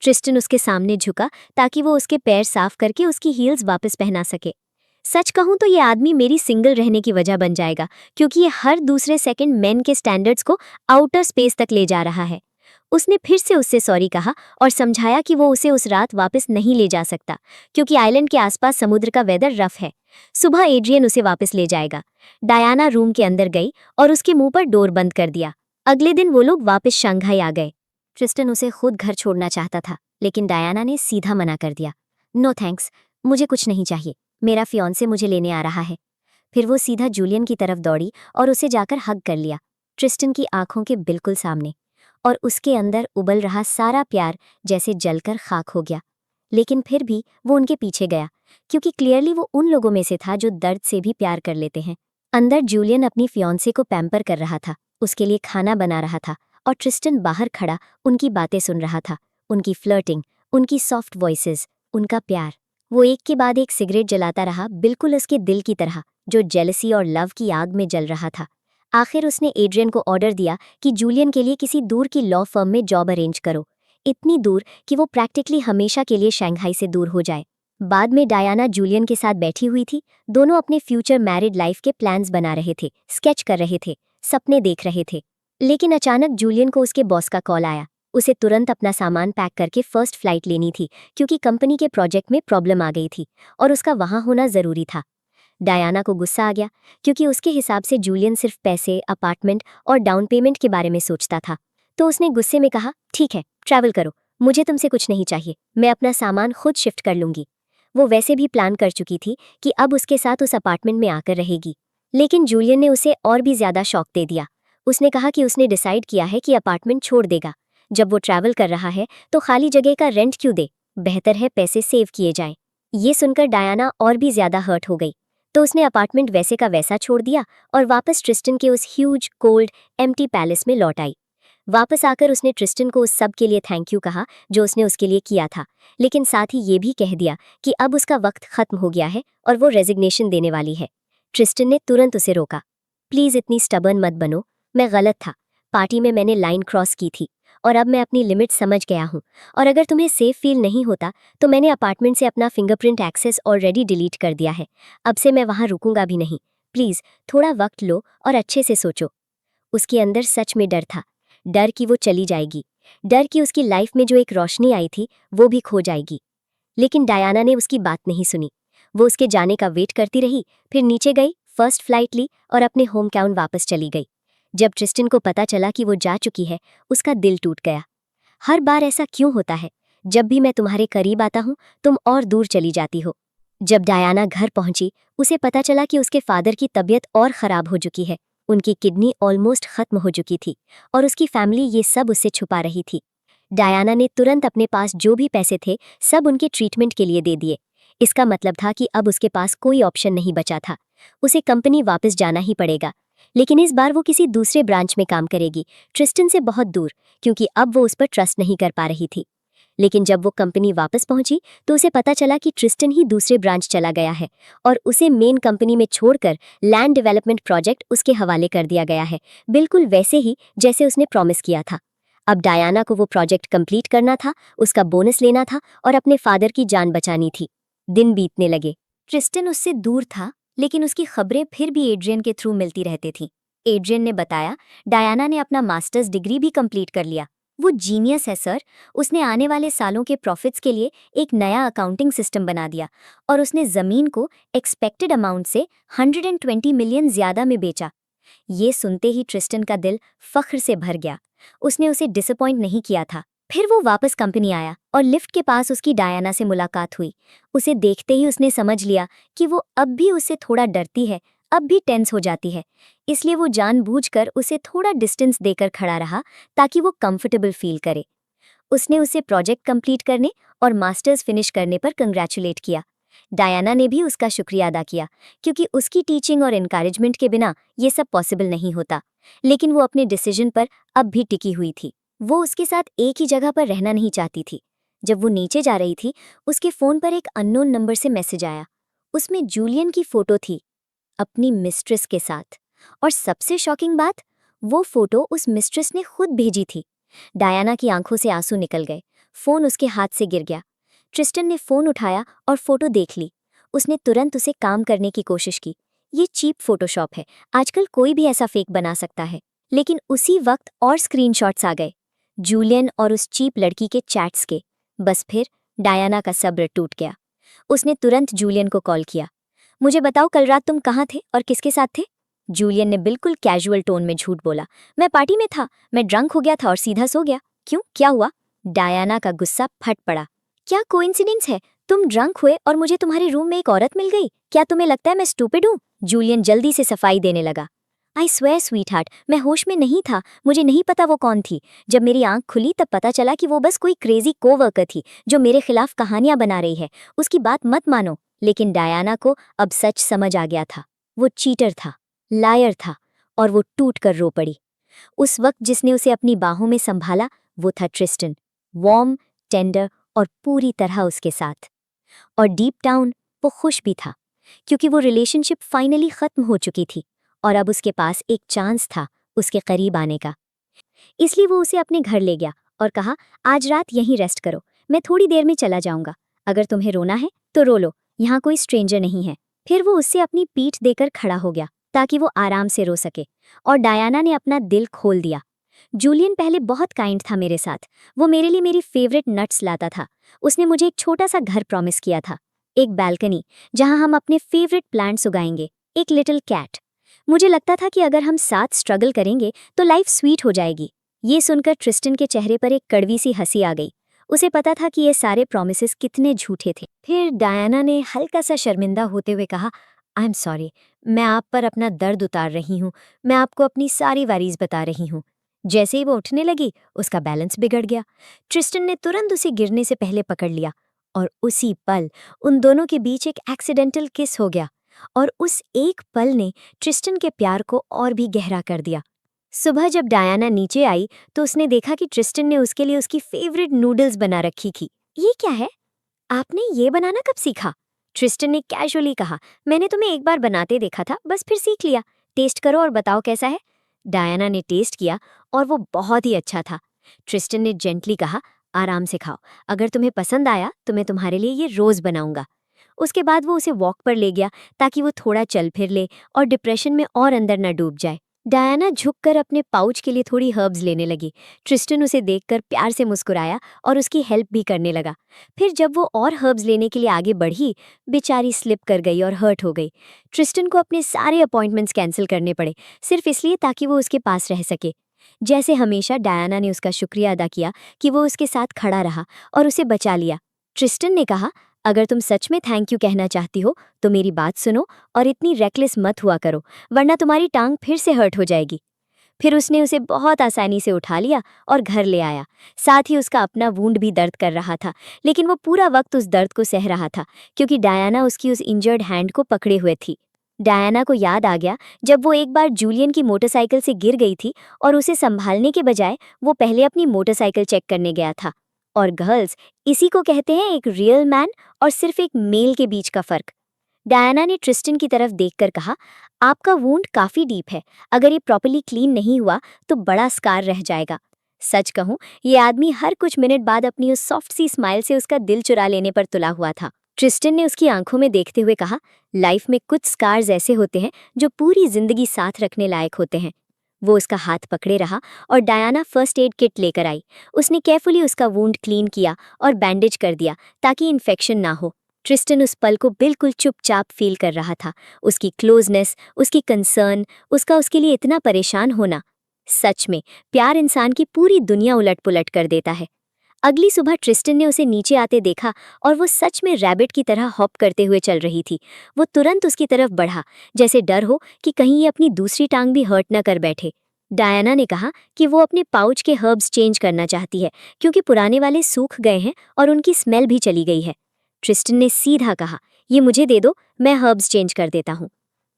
ट्रिस्टन उसके सामने झुका ताकि वो उसके पैर साफ करके उसकी हील्स वापस पहना सके। सच कहूं तो ये आदमी मेरी सिंगल रहने की वजह बन जाएगा, क्योंकि ये हर दूसरे सेकंड मेन के स्टैंडर्ड्स को आउटर स्पेस तक ले जा रहा है। उसने फिर से उससे सॉरी कहा और समझाया कि वो उसे उस रात वापस नहीं ले जा सकता, क्योंकि आइलैंड के आसपास समुद्र का वेदर रफ है। सुबह एड्रियन उसे वापस ले जाएगा। डायना रूम के अंदर गई और उसके मुंह पर डोर बंद कर दिया। अगले दिन वो लोग वापस शंघाई आ गए। ट्रिस्टन उसे खुद घर छोड़ना चाहता था, लेकिन डायना ने सीधा मना कर दिया। नो थैंक्स, मुझे कुछ नहीं चाहिए, मेरा फियांसे मुझे लेने आ रहा है। फिर वो सीधा जूलियन की तरफ दौड़ी और उसे जाकर हग कर लिया, ट्रिस्टन की आंखों के बिल्कुल सामने। और उसके अंदर उबल रहा सारा प्यार जैसे जलकर खाक हो गया। लेकिन फिर भी वो उनके पीछे गया, क्योंकि क्लियरली वो उन लोगों में से था जो दर्द से भी प्यार कर लेते हैं। अंदर जूलियन अपनी फियांसे को पैम्पर कर रहा था, उसके लिए खाना बना रहा था, और ट्रिस्टन बाहर खड़ा उनकी बातें सुन रहा था, उनकी फ्लर्टिंग, उनकी सॉफ्ट वॉइसेस, उनका प्यार। वो एक के बाद एक सिगरेट जलाता रहा, बिल्कुल उसके दिल की तरह, जो जेलसी और लव की आग में जल रहा था। आखिर उसने एड्रियन को ऑर्डर दिया कि जूलियन के लिए किसी दूर की लॉ फर्म में जॉब अरेंज करो, इतनी दूर कि वो प्रैक्टिकली हमेशा के लिए शंघाई से दूर हो जाए। बाद में डायना जूलियन के साथ बैठी हुई थी। दोनों अपने फ्यूचर मैरिड लाइफ के प्लान्स बना रहे थे, स्केच कर रहे थे, सपने देख रहे थे। लेकिन अचानक जूलियन को उसके बॉस का कॉल आया। उसे तुरंत अपना सामान पैक करके फर्स्ट फ्लाइट लेनी थी, क्योंकि कंपनी के प्रोजेक्ट में प्रॉब्लम आ गई थी और उसका वहां होना जरूरी था। डायना को गुस्सा आ गया, क्योंकि उसके हिसाब से जूलियन सिर्फ पैसे, अपार्टमेंट और डाउन पेमेंट के बारे में सोचता था। तो उसने गुस्से में कहा, ठीक है, ट्रैवल करो, मुझे तुमसे कुछ नहीं चाहिए, मैं अपना सामान खुद शिफ्ट कर लूंगी। वो वैसे भी प्लान कर चुकी थी कि अब उसके साथ उस अपार्टमेंट में आकर रहेगी। लेकिन जूलियन ने उसे और भी ज्यादा शॉक दे दिया। उसने कहा कि उसने डिसाइड किया है कि अपार्टमेंट छोड़ देगा। जब वो ट्रैवल कर रहा है तो खाली जगह का रेंट क्यों दे, बेहतर है पैसे सेव किए जाएं। ये सुनकर डायना और भी ज्यादा हर्ट हो गई। तो उसने अपार्टमेंट वैसे का वैसा छोड़ दिया और वापस ट्रिस्टन के उस ह्यूज कोल्ड एम्प्टी पैलेस में लौट आई। वापस आकर उसने ट्रिस्टन को उस सब के लिए थैंक यू कहा जो उसने उसके लिए किया था, लेकिन साथ ही ये भी कह दिया कि अब उसका वक्त खत्म हो गया है और वो रेजिग्नेशन देने वाली है। ट्रिस्टन ने तुरंत उसे रोका। प्लीज इतनी स्टबर्न मत बनो, मैं गलत था, पार्टी में मैंने लाइन क्रॉस की थी और अब मैं अपनी लिमिट समझ गया हूँ। और अगर तुम्हें सेफ फील नहीं होता तो मैंने अपार्टमेंट से अपना फिंगरप्रिंट एक्सेस ऑलरेडी डिलीट कर दिया है, अब से मैं वहाँ रुकूंगा भी नहीं। प्लीज थोड़ा वक्त लो और अच्छे से सोचो। उसके अंदर सच में डर था, डर कि वो चली जाएगी, डर कि उसकी लाइफ में जो एक रोशनी आई थी वो भी खो जाएगी। लेकिन डायना ने उसकी बात नहीं सुनी। वो उसके जाने का वेट करती रही, फिर नीचे गई, फर्स्ट फ्लाइट ली और अपने होम टाउन वापस चली गई। जब ट्रिस्टन को पता चला कि वो जा चुकी है, उसका दिल टूट गया। हर बार ऐसा क्यों होता है? जब भी मैं तुम्हारे करीब आता हूँ तुम और दूर चली जाती हो। जब डायना घर पहुंची, उसे पता चला कि उसके फादर की तबीयत और खराब हो चुकी है। उनकी किडनी ऑलमोस्ट खत्म हो चुकी थी और उसकी फैमिली ये सब उससे छुपा रही थी। डायना ने तुरंत अपने पास जो भी पैसे थे सब उनके ट्रीटमेंट के लिए दे दिए। इसका मतलब था कि अब उसके पास कोई ऑप्शन नहीं बचा था, उसे कंपनी वापस जाना ही पड़ेगा। लेकिन इस बार वो किसी दूसरे ब्रांच में काम करेगी, ट्रिस्टन से बहुत दूर, क्योंकि अब वो उस पर ट्रस्ट नहीं कर पा रही थी। लेकिन जब वो कंपनी वापस पहुंची तो उसे पता चला कि ट्रिस्टन ही दूसरे ब्रांच चला गया है और उसे मेन कंपनी में छोड़कर लैंड डेवलपमेंट प्रोजेक्ट उसके हवाले कर दिया गया है, बिल्कुल वैसे ही जैसे उसने प्रॉमिस किया था। अब डायना को वो प्रोजेक्ट कंप्लीट करना था, उसका बोनस लेना था और अपने फादर की जान बचानी थी। दिन बीतने लगे। ट्रिस्टन उससे दूर था, लेकिन उसकी खबरें फिर भी एड्रियन के थ्रू मिलती रहती थीं। एड्रियन ने बताया, डायना ने अपना मास्टर्स डिग्री भी कंप्लीट कर लिया। वो जीनियस है सर। उसने आने वाले सालों के प्रॉफिट्स के लिए एक नया अकाउंटिंग सिस्टम बना दिया और उसने ज़मीन को एक्सपेक्टेड अमाउंट से 120 मिलियन ज़्यादा में बेचा। ये सुनते ही ट्रिस्टन का दिल फख्र से भर गया। उसने उसे डिसअपॉइंट नहीं किया था। फिर वो वापस कंपनी आया और लिफ्ट के पास उसकी डायना से मुलाकात हुई। उसे देखते ही उसने समझ लिया कि वो अब भी उससे थोड़ा डरती है, अब भी टेंस हो जाती है। इसलिए वो जानबूझकर उसे थोड़ा डिस्टेंस देकर खड़ा रहा ताकि वो कंफर्टेबल फील करे। उसने उसे प्रोजेक्ट कंप्लीट करने और मास्टर्स फिनिश करने पर कंग्रेचुलेट किया। डायना ने भी उसका शुक्रिया अदा किया, क्योंकि उसकी टीचिंग और एनकरेजमेंट के बिना ये सब पॉसिबल नहीं होता। लेकिन वो अपने डिसीजन पर अब भी टिकी हुई थी। वो उसके साथ एक ही जगह पर रहना नहीं चाहती थी। जब वो नीचे जा रही थी, उसके फ़ोन पर एक अननोन नंबर से मैसेज आया। उसमें जूलियन की फ़ोटो थी, अपनी मिस्ट्रेस के साथ। और सबसे शॉकिंग बात, वो फ़ोटो उस मिस्ट्रेस ने खुद भेजी थी। डायना की आंखों से आंसू निकल गए। फ़ोन उसके हाथ से गिर गया। ट्रिस्टन ने फ़ोन उठाया और फ़ोटो देख ली। उसने तुरंत उसे काम करने की कोशिश की। ये चीप फ़ोटोशॉप है, आजकल कोई भी ऐसा फेक बना सकता है। लेकिन उसी वक्त और स्क्रीनशॉट्स आ गए, जूलियन और उस चीप लड़की के चैट्स के। बस फिर डायना का सब्र टूट गया। उसने तुरंत जूलियन को कॉल किया। मुझे बताओ, कल रात तुम कहाँ थे और किसके साथ थे? जूलियन ने बिल्कुल कैजुअल टोन में झूठ बोला। मैं पार्टी में था, मैं ड्रंक हो गया था और सीधा सो गया। क्यों, क्या हुआ? डायना का गुस्सा फट पड़ा। क्या कोइंसिडेंस है, तुम ड्रंक हुए और मुझे तुम्हारे रूम में एक औरत मिल गई? क्या तुम्हें लगता है मैं स्टूपिड हूँ? जूलियन जल्दी से सफाई देने लगा। आई स्वेयर स्वीटहार्ट, मैं होश में नहीं था, मुझे नहीं पता वो कौन थी। जब मेरी आंख खुली तब पता चला कि वो बस कोई क्रेजी कोवर्कर थी जो मेरे खिलाफ कहानियां बना रही है। उसकी बात मत मानो। लेकिन डायना को अब सच समझ आ गया था। वो चीटर था, लायर था, और वो टूट कर रो पड़ी। उस वक्त जिसने उसे अपनी बाहों में संभाला वो था ट्रिस्टन, वार्म, टेंडर और पूरी तरह उसके साथ। और डीप डाउन वो खुश भी था, क्योंकि वो रिलेशनशिप फाइनली खत्म हो चुकी थी और अब उसके पास एक चांस था उसके करीब आने का। इसलिए वो उसे अपने घर ले गया और कहा, आज रात यहीं रेस्ट करो, मैं थोड़ी देर में चला जाऊंगा। अगर तुम्हें रोना है तो रो लो, यहाँ कोई स्ट्रेंजर नहीं है। फिर वो उससे अपनी पीठ देकर खड़ा हो गया ताकि वो आराम से रो सके, और डायना ने अपना दिल खोल दिया। जूलियन पहले बहुत काइंड था मेरे साथ। वो मेरे लिए मेरी फेवरेट नट्स लाता था। उसने मुझे एक छोटा सा घर प्रॉमिस किया था, एक बैल्कनी जहां हम अपने फेवरेट प्लांट्स उगाएंगे, एक लिटिल कैट। मुझे लगता था कि अगर हम साथ स्ट्रगल करेंगे तो लाइफ स्वीट हो जाएगी। ये सुनकर ट्रिस्टन के चेहरे पर एक कड़वी सी हंसी आ गई। उसे पता था कि ये सारे प्रॉमिसेस कितने झूठे थे। फिर डायना ने हल्का सा शर्मिंदा होते हुए कहा, आई एम सॉरी, मैं आप पर अपना दर्द उतार रही हूँ, मैं आपको अपनी सारी वारीज बता रही हूँ। जैसे ही वो उठने लगी, उसका बैलेंस बिगड़ गया। ट्रिस्टन ने तुरंत उसे गिरने से पहले पकड़ लिया और उसी पल उन दोनों के बीच एक एक्सीडेंटल किस हो गया। और उस एक पल ने ट्रिस्टन के प्यार को और भी गहरा कर दिया। सुबह जब डायना नीचे आई तो उसने देखा कि ट्रिस्टन ने उसके लिए उसकी फेवरेट नूडल्स बना रखी थी। ये क्या है? आपने ये बनाना कब सीखा? ट्रिस्टन ने कैजुअली कहा। मैंने तुम्हें एक बार बनाते देखा था, बस फिर सीख लिया। टेस्ट करो और बताओ कैसा है। डायना ने टेस्ट किया और वो बहुत ही अच्छा था। ट्रिस्टन ने जेंटली कहा, आराम से खाओ, अगर तुम्हें पसंद आया तो मैं तुम्हारे लिए ये रोज बनाऊंगा। उसके बाद वो उसे वॉक पर ले गया ताकि वो थोड़ा चल फिर ले और डिप्रेशन में और अंदर न डूब जाए। डायना झुककर अपने पाउच के लिए थोड़ी हर्ब्स लेने लगी। ट्रिस्टन उसे देखकर प्यार से मुस्कुराया और उसकी हेल्प भी करने लगा। फिर जब वो और हर्ब्स लेने के लिए आगे बढ़ी, बेचारी स्लिप कर गई और हर्ट हो गई। ट्रिस्टन को अपने सारे अपॉइंटमेंट्स कैंसिल करने पड़े, सिर्फ इसलिए ताकि वो उसके पास रह सके। जैसे हमेशा डायना ने उसका शुक्रिया अदा किया कि वो उसके साथ खड़ा रहा और उसे बचा लिया। ट्रिस्टन ने कहा, अगर तुम सच में थैंक यू कहना चाहती हो तो मेरी बात सुनो और इतनी रेकलेस मत हुआ करो, वरना तुम्हारी टांग फिर से हर्ट हो जाएगी। फिर उसने उसे बहुत आसानी से उठा लिया और घर ले आया। साथ ही उसका अपना वूंड भी दर्द कर रहा था, लेकिन वो पूरा वक्त उस दर्द को सह रहा था क्योंकि डायना उसकी उस इंजर्ड हैंड को पकड़े हुए थी। डायना को याद आ गया जब वो एक बार जूलियन की मोटरसाइकिल से गिर गई थी और उसे संभालने के बजाय वो पहले अपनी मोटरसाइकिल चेक करने गया था। और गर्ल्स, इसी को कहते हैं एक रियल मैन और सिर्फ एक मेल के बीच का फर्क। डायना ने ट्रिस्टन की तरफ देखकर कहा, आपका वूंड काफी डीप है, अगर ये प्रॉपर्ली क्लीन नहीं हुआ तो बड़ा स्कार रह जाएगा। सच कहूं, ये आदमी हर कुछ मिनट बाद अपनी उस सॉफ्ट सी स्माइल से उसका दिल चुरा लेने पर तुला हुआ था। ट्रिस्टन ने उसकी आंखों में देखते हुए कहा, लाइफ में कुछ स्कार्स ऐसे होते हैं जो पूरी जिंदगी साथ रखने लायक होते हैं। वो उसका हाथ पकड़े रहा और डायना फर्स्ट एड किट लेकर आई। उसने केयरफुली उसका वूंड क्लीन किया और बैंडेज कर दिया ताकि इन्फेक्शन ना हो। ट्रिस्टन उस पल को बिल्कुल चुपचाप फील कर रहा था। उसकी क्लोजनेस, उसकी कंसर्न, उसका उसके लिए इतना परेशान होना। सच में, प्यार इंसान की पूरी दुनिया उलट पुलट कर देता है। अगली सुबह ट्रिस्टन ने उसे नीचे आते देखा और वो सच में रैबिट की तरह हॉप करते हुए चल रही थी। वो तुरंत उसकी तरफ बढ़ा, जैसे डर हो कि कहीं ये अपनी दूसरी टांग भी हर्ट न कर बैठे। डायना ने कहा कि वो अपने पाउच के हर्ब्स चेंज करना चाहती है क्योंकि पुराने वाले सूख गए हैं और उनकी स्मेल भी चली गई है। ट्रिस्टन ने सीधा कहा, ये मुझे दे दो, मैं हर्ब्स चेंज कर देता हूँ।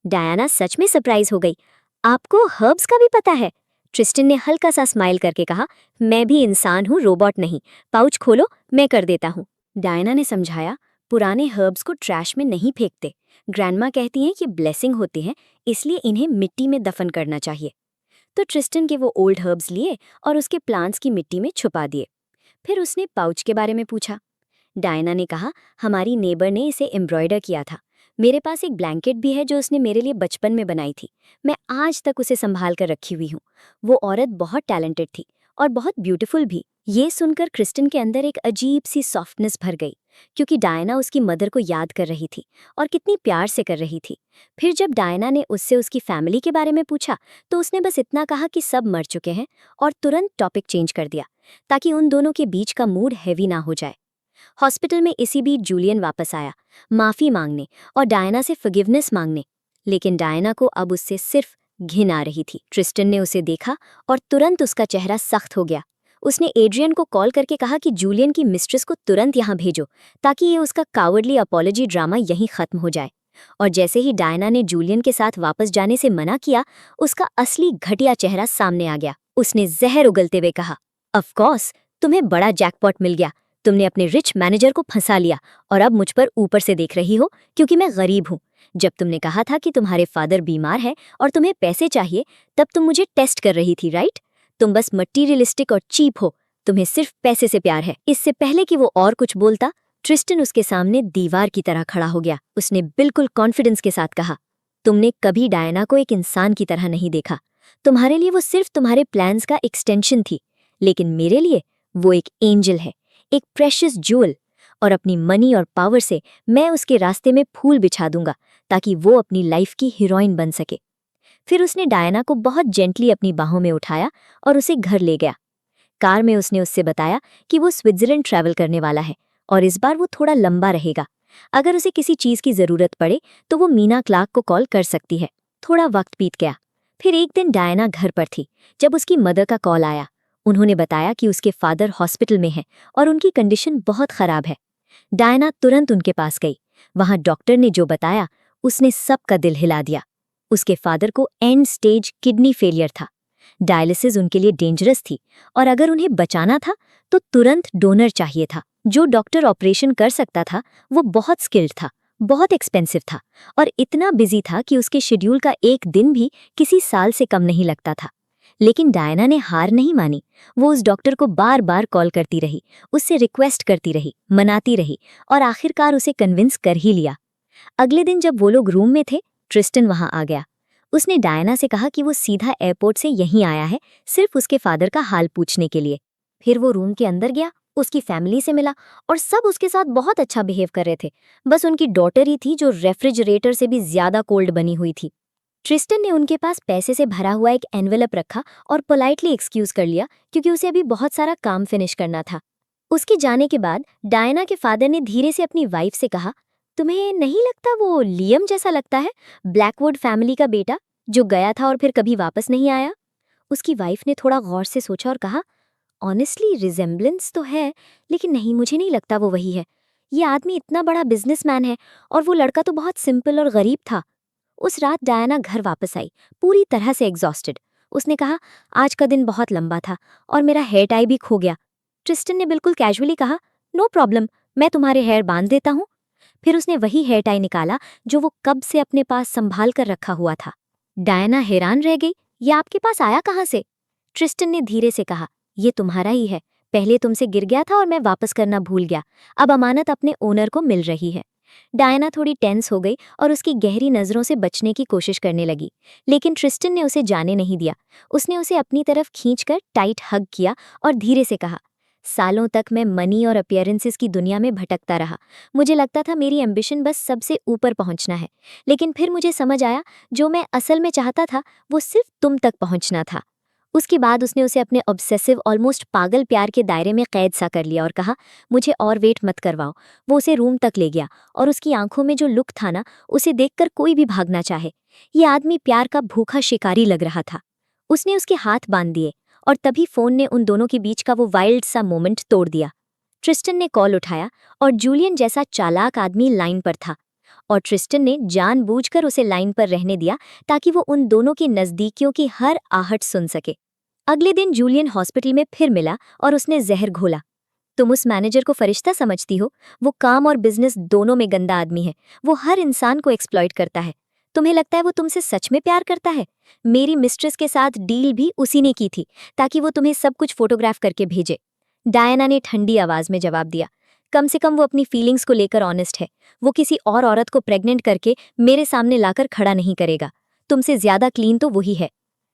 डायना सच में सरप्राइज हो गई। आपको हर्ब्स का भी पता है? ट्रिस्टन ने हल्का सा स्माइल करके कहा, मैं भी इंसान हूँ, रोबोट नहीं। पाउच खोलो, मैं कर देता हूँ। डायना ने समझाया, पुराने हर्ब्स को ट्रैश में नहीं फेंकते। ग्रैंडमा कहती हैं कि ब्लेसिंग होती है, इसलिए इन्हें मिट्टी में दफन करना चाहिए। तो ट्रिस्टन के वो ओल्ड हर्ब्स लिए और उसके प्लांट्स की मिट्टी में छुपा दिए। फिर उसने पाउच के बारे में पूछा। डायना ने कहा, हमारी नेबर ने इसे एम्ब्रॉयडर किया था। मेरे पास एक ब्लैंकेट भी है जो उसने मेरे लिए बचपन में बनाई थी। मैं आज तक उसे संभाल कर रखी हुई हूँ। वो औरत बहुत टैलेंटेड थी और बहुत ब्यूटीफुल भी। ये सुनकर क्रिस्टन के अंदर एक अजीब सी सॉफ्टनेस भर गई क्योंकि डायना उसकी मदर को याद कर रही थी और कितनी प्यार से कर रही थी। फिर जब डायना ने उससे उसकी फैमिली के बारे में पूछा तो उसने बस इतना कहा कि सब मर चुके हैं और तुरंत टॉपिक चेंज कर दिया ताकि उन दोनों के बीच का मूड हैवी ना हो जाए। हॉस्पिटल में इसी बीच जूलियन वापस आया, माफी मांगने और डायना से फॉरगिवनेस मांगने। लेकिन डायना को अब उससे सिर्फ घिन आ रही थी। ट्रिस्टन ने उसे देखा और तुरंत उसका चेहरा सख्त हो गया। उसने एड्रियन को कॉल करके कहा कि जूलियन की मिस्ट्रेस को तुरंत यहाँ भेजो ताकि ये उसका कावर्डली अपॉलॉजी ड्रामा यहीं खत्म हो जाए। और जैसे ही डायना ने जूलियन के साथ वापस जाने से मना किया, उसका असली घटिया चेहरा सामने आ गया। उसने जहर उगलते हुए कहा, ऑफ कोर्स, तुम्हें बड़ा जैकपॉट मिल गया। तुमने अपने रिच मैनेजर को फंसा लिया और अब मुझ पर ऊपर से देख रही हो क्योंकि मैं गरीब हूँ। जब तुमने कहा था कि तुम्हारे फादर बीमार है और तुम्हें पैसे चाहिए, तब तुम मुझे टेस्ट कर रही थी, राइट? तुम बस मटीरियलिस्टिक और चीप हो। तुम्हें सिर्फ पैसे से प्यार है। इससे पहले कि वो और कुछ बोलता, ट्रिस्टन उसके सामने दीवार की तरह खड़ा हो गया। उसने बिल्कुल कॉन्फिडेंस के साथ कहा, तुमने कभी डायना को एक इंसान की तरह नहीं देखा। तुम्हारे लिए वो सिर्फ तुम्हारे प्लान्स का एक्सटेंशन थी, लेकिन मेरे लिए वो एक एंजल है, एक प्रेशियस ज्वेल। और अपनी मनी और पावर से मैं उसके रास्ते में फूल बिछा दूंगा ताकि वो अपनी लाइफ की हीरोइन बन सके। फिर उसने डायना को बहुत जेंटली अपनी बाहों में उठाया और उसे घर ले गया। कार में उसने उससे बताया कि वो स्विट्जरलैंड ट्रैवल करने वाला है और इस बार वो थोड़ा लंबा रहेगा। अगर उसे किसी चीज की जरूरत पड़े तो वो मीना क्लार्क को कॉल कर सकती है। थोड़ा वक्त बीत गया। फिर एक दिन डायना घर पर थी जब उसकी मदर का कॉल आया। उन्होंने बताया कि उसके फादर हॉस्पिटल में हैं और उनकी कंडीशन बहुत खराब है। डायना तुरंत उनके पास गई। वहां डॉक्टर ने जो बताया उसने सबका दिल हिला दिया। उसके फादर को एंड स्टेज किडनी फेलियर था। डायलिसिस उनके लिए डेंजरस थी और अगर उन्हें बचाना था तो तुरंत डोनर चाहिए था। जो डॉक्टर ऑपरेशन कर सकता था वो बहुत स्किल्ड था, बहुत एक्सपेंसिव था और इतना बिजी था कि उसके शेड्यूल का एक दिन भी किसी साल से कम नहीं लगता था। लेकिन डायना ने हार नहीं मानी। वो उस डॉक्टर को बार बार कॉल करती रही, उससे रिक्वेस्ट करती रही, मनाती रही और आखिरकार उसे कन्विंस कर ही लिया। अगले दिन जब वो लोग रूम में थे, ट्रिस्टन वहां आ गया। उसने डायना से कहा कि वो सीधा एयरपोर्ट से यहीं आया है, सिर्फ उसके फादर का हाल पूछने के लिए। फिर वो रूम के अंदर गया, उसकी फैमिली से मिला और सब उसके साथ बहुत अच्छा बिहेव कर रहे थे। बस उनकी डॉटर ही थी जो रेफ्रिजरेटर से भी ज्यादा कोल्ड बनी हुई थी। ट्रिस्टन ने उनके पास पैसे से भरा हुआ एक एनवेलप रखा और पोलाइटली एक्सक्यूज कर लिया क्योंकि उसे अभी बहुत सारा काम फिनिश करना था। उसके जाने के बाद डायना के फादर ने धीरे से अपनी वाइफ से कहा, तुम्हें नहीं लगता वो लियम जैसा लगता है, ब्लैकवुड फैमिली का बेटा जो गया था और फिर कभी वापस नहीं आया? उसकी वाइफ ने थोड़ा गौर से सोचा और कहा, ऑनेस्टली रिजेम्बलेंस तो है, लेकिन नहीं, मुझे नहीं लगता वो वही है। ये आदमी इतना बड़ा बिजनेसमैन है और वो लड़का तो बहुत सिंपल और गरीब था। उस रात डायना घर वापस आई, पूरी तरह से एग्जॉस्टेड। उसने कहा, आज का दिन बहुत लंबा था और मेरा हेयर टाई भी खो गया। ट्रिस्टन ने बिल्कुल कैजुअली कहा, नो प्रॉब्लम, मैं तुम्हारे हेयर बांध देता हूँ। फिर उसने वही हेयर टाई निकाला जो वो कब से अपने पास संभाल कर रखा हुआ था। डायना हैरान रह गई, ये आपके पास आया कहाँ से? ट्रिस्टन ने धीरे से कहा, ये तुम्हारा ही है। पहले तुमसे गिर गया था और मैं वापस करना भूल गया। अब अमानत अपने ओनर को मिल रही है। डायना थोड़ी टेंस हो गई और उसकी गहरी नजरों से बचने की कोशिश करने लगी, लेकिन ट्रिस्टन ने उसे जाने नहीं दिया। उसने उसे अपनी तरफ खींचकर टाइट हग किया और धीरे से कहा, सालों तक मैं मनी और अपीयरेंसेस की दुनिया में भटकता रहा। मुझे लगता था मेरी एम्बिशन बस सबसे ऊपर पहुंचना है, लेकिन फिर मुझे समझ आया जो मैं असल में चाहता था वो सिर्फ तुम तक पहुंचना था। उसके बाद उसने उसे अपने ऑब्सेसिव ऑलमोस्ट पागल प्यार के दायरे में कैद सा कर लिया और कहा, मुझे और वेट मत करवाओ। वो उसे रूम तक ले गया और उसकी आंखों में जो लुक था ना, उसे देखकर कोई भी भागना चाहे। ये आदमी प्यार का भूखा शिकारी लग रहा था। उसने उसके हाथ बांध दिए और तभी फोन ने उन दोनों के बीच का वो वाइल्ड सा मोमेंट तोड़ दिया। ट्रिस्टन ने कॉल उठाया और जूलियन जैसा चालाक आदमी लाइन पर था और ट्रिस्टन ने जानबूझकर उसे लाइन पर रहने दिया ताकि वो उन दोनों की नज़दीकियों की हर आहट सुन सके। अगले दिन जूलियन हॉस्पिटल में फिर मिला और उसने जहर घोला। तुम उस मैनेजर को फरिश्ता समझती हो? वो काम और बिजनेस दोनों में गंदा आदमी है। वो हर इंसान को एक्सप्लॉइट करता है। तुम्हें लगता है वो तुमसे सच में प्यार करता है? मेरी मिस्ट्रेस के साथ डील भी उसी ने की थी ताकि वो तुम्हें सब कुछ फोटोग्राफ करके भेजे। डायना ने ठंडी आवाज में जवाब दिया, कम से कम वो अपनी फीलिंग्स को लेकर ऑनेस्ट है। वो किसी और औरत को प्रेग्नेंट करके मेरे सामने लाकर खड़ा नहीं करेगा। तुमसे ज्यादा क्लीन तो वही है।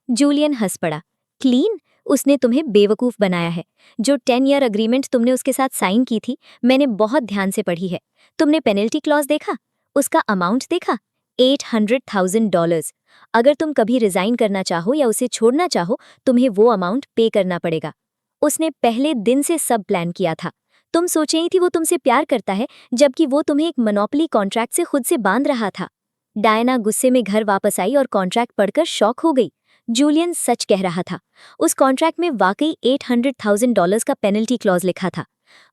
जूलियन हंस पड़ा। क्लीन? उसने तुम्हें बेवकूफ बनाया है। जो 10 ईयर अग्रीमेंट तुमने उसके साथ साइन की थी, मैंने बहुत ध्यान से पढ़ी है। तुमने पेनल्टी क्लॉज देखा? उसका अमाउंट देखा? $800,000। अगर तुम कभी रिजाइन करना चाहो या उसे छोड़ना चाहो, तुम्हें वो अमाउंट पे करना पड़ेगा। उसने पहले दिन से सब प्लान किया था। तुम सोच रही थी वो तुमसे प्यार करता है, जबकि वो तुम्हें एक मोनोपोली कॉन्ट्रैक्ट से खुद से बांध रहा था। डायना गुस्से में घर वापस आई और कॉन्ट्रैक्ट पढ़कर शॉक हो गई। जूलियन सच कह रहा था। उस कॉन्ट्रैक्ट में वाकई $800,000 का पेनल्टी क्लॉज लिखा था।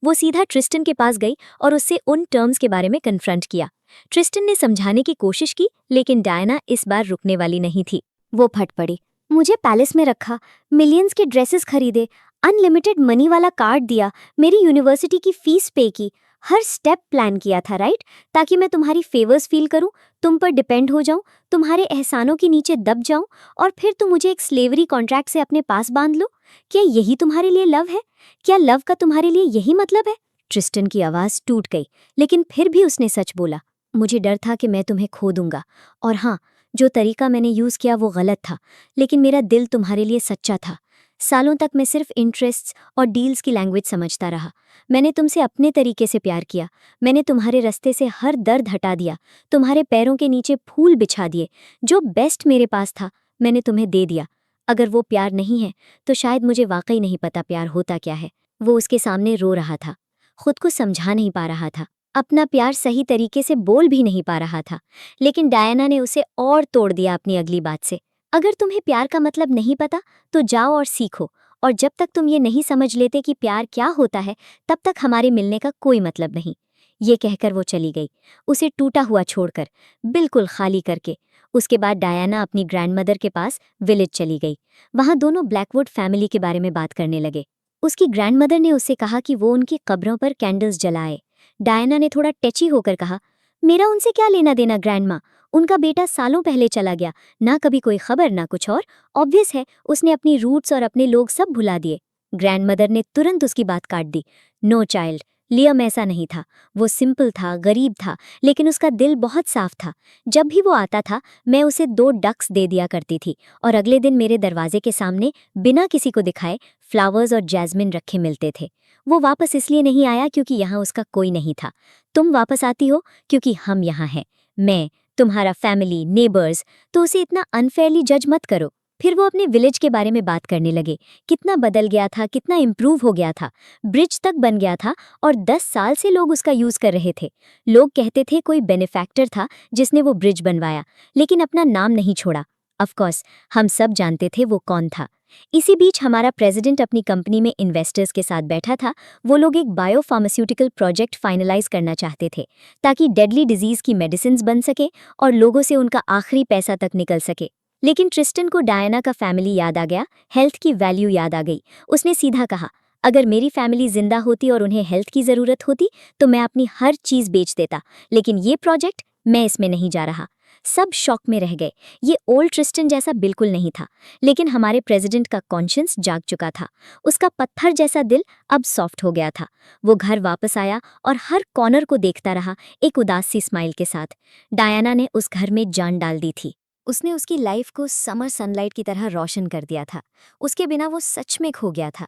वो सीधा ट्रिस्टन के पास गई और उससे उन टर्म्स के बारे में कन्फ्रंट किया। ट्रिस्टन ने समझाने की कोशिश की, लेकिन डायना इस बार रुकने वाली नहीं थी। वो फट पड़ी, मुझे पैलेस में रखा, मिलियंस के ड्रेसेस खरीदे, अनलिमिटेड मनी वाला कार्ड दिया, मेरी यूनिवर्सिटी की फीस पे की, हर स्टेप प्लान किया था, राइट? ताकि मैं तुम्हारी फेवर्स फील करूं, तुम पर डिपेंड हो जाऊं, तुम्हारे एहसानों के नीचे दब जाऊं और फिर तुम मुझे एक स्लेवरी कॉन्ट्रैक्ट से अपने पास बांध लो। क्या यही तुम्हारे लिए लव है? क्या लव का तुम्हारे लिए यही मतलब है? ट्रिस्टन की आवाज टूट गई, लेकिन फिर भी उसने सच बोला, मुझे डर था कि मैं तुम्हें खो दूंगा। और हाँ, जो तरीका मैंने यूज़ किया वो गलत था, लेकिन मेरा दिल तुम्हारे लिए सच्चा था। सालों तक मैं सिर्फ इंटरेस्ट्स और डील्स की लैंग्वेज समझता रहा। मैंने तुमसे अपने तरीके से प्यार किया। मैंने तुम्हारे रास्ते से हर दर्द हटा दिया, तुम्हारे पैरों के नीचे फूल बिछा दिए। जो बेस्ट मेरे पास था मैंने तुम्हें दे दिया। अगर वो प्यार नहीं है तो शायद मुझे वाकई नहीं पता प्यार होता क्या है। वो उसके सामने रो रहा था, खुद को समझा नहीं पा रहा था, अपना प्यार सही तरीके से बोल भी नहीं पा रहा था। लेकिन डायना ने उसे और तोड़ दिया अपनी अगली बात से। अगर तुम्हें प्यार का मतलब नहीं पता तो जाओ और सीखो, और जब तक तुम ये नहीं समझ लेते कि प्यार क्या होता है, तब तक हमारे मिलने का कोई मतलब नहीं। ये कहकर वो चली गई, उसे टूटा हुआ छोड़कर, बिल्कुल खाली करके। उसके बाद डायना अपनी ग्रैंडमदर के पास विलेज चली गई। वहां दोनों ब्लैकवुड फैमिली के बारे में बात करने लगे। उसकी ग्रैंडमदर ने उससे कहा कि वो उनकी कब्रों पर कैंडल्स जलाए। डायना ने थोड़ा टची होकर कहा, मेरा उनसे क्या लेना देना ग्रैंडमा, उनका बेटा सालों पहले चला गया, ना कभी कोई खबर ना कुछ और। ऑब्वियस है उसने अपनी रूट्स और अपने लोग सब भुला दिए। ग्रैंडमदर ने तुरंत उसकी बात काट दी। नो चाइल्ड, लियम ऐसा नहीं था। वो सिंपल था, गरीब था, लेकिन उसका दिल बहुत साफ था। जब भी वो आता था मैं उसे 2 डक्स दे दिया करती थी और अगले दिन मेरे दरवाजे के सामने बिना किसी को दिखाए फ्लावर्स और जैस्मिन रखे मिलते थे। वो वापस इसलिए नहीं आया क्योंकि यहाँ उसका कोई नहीं था। तुम वापस आती हो क्योंकि हम यहाँ हैं, मैं, तुम्हारा फैमिली, नेबर्स। तो उसे इतना अनफेयरली जज मत करो। फिर वो अपने विलेज के बारे में बात करने लगे, कितना बदल गया था, कितना इम्प्रूव हो गया था। ब्रिज तक बन गया था और 10 साल से लोग उसका यूज कर रहे थे। लोग कहते थे कोई बेनिफैक्टर था जिसने वो ब्रिज बनवाया, लेकिन अपना नाम नहीं छोड़ा। ऑफकोर्स हम सब जानते थे वो कौन था। इसी बीच हमारा प्रेसिडेंट अपनी कंपनी में इन्वेस्टर्स के साथ बैठा था। वो लोग एक बायोफार्मास्यूटिकल प्रोजेक्ट फाइनलाइज करना चाहते थे ताकि डेडली डिजीज की मेडिसिन बन सके और लोगों से उनका आखिरी पैसा तक निकल सके। लेकिन ट्रिस्टन को डायना का फैमिली याद आ गया, हेल्थ की वैल्यू याद आ गई। उसने सीधा कहा, अगर मेरी फैमिली जिंदा होती और उन्हें हेल्थ की जरूरत होती तो मैं अपनी हर चीज बेच देता, लेकिन ये प्रोजेक्ट, मैं इसमें नहीं जा रहा। सब शॉक में रह गए। ये ओल्ड ट्रिस्टन जैसा बिल्कुल नहीं था, लेकिन हमारे प्रेसिडेंट का कॉन्शियंस जाग चुका था। उसका पत्थर जैसा दिल अब सॉफ्ट हो गया था। वो घर वापस आया और हर कॉर्नर को देखता रहा, एक उदास सी स्माइल के साथ। डायना ने उस घर में जान डाल दी थी। उसने उसकी लाइफ को समर सनलाइट की तरह रोशन कर दिया था। उसके बिना वो सच में खो गया था।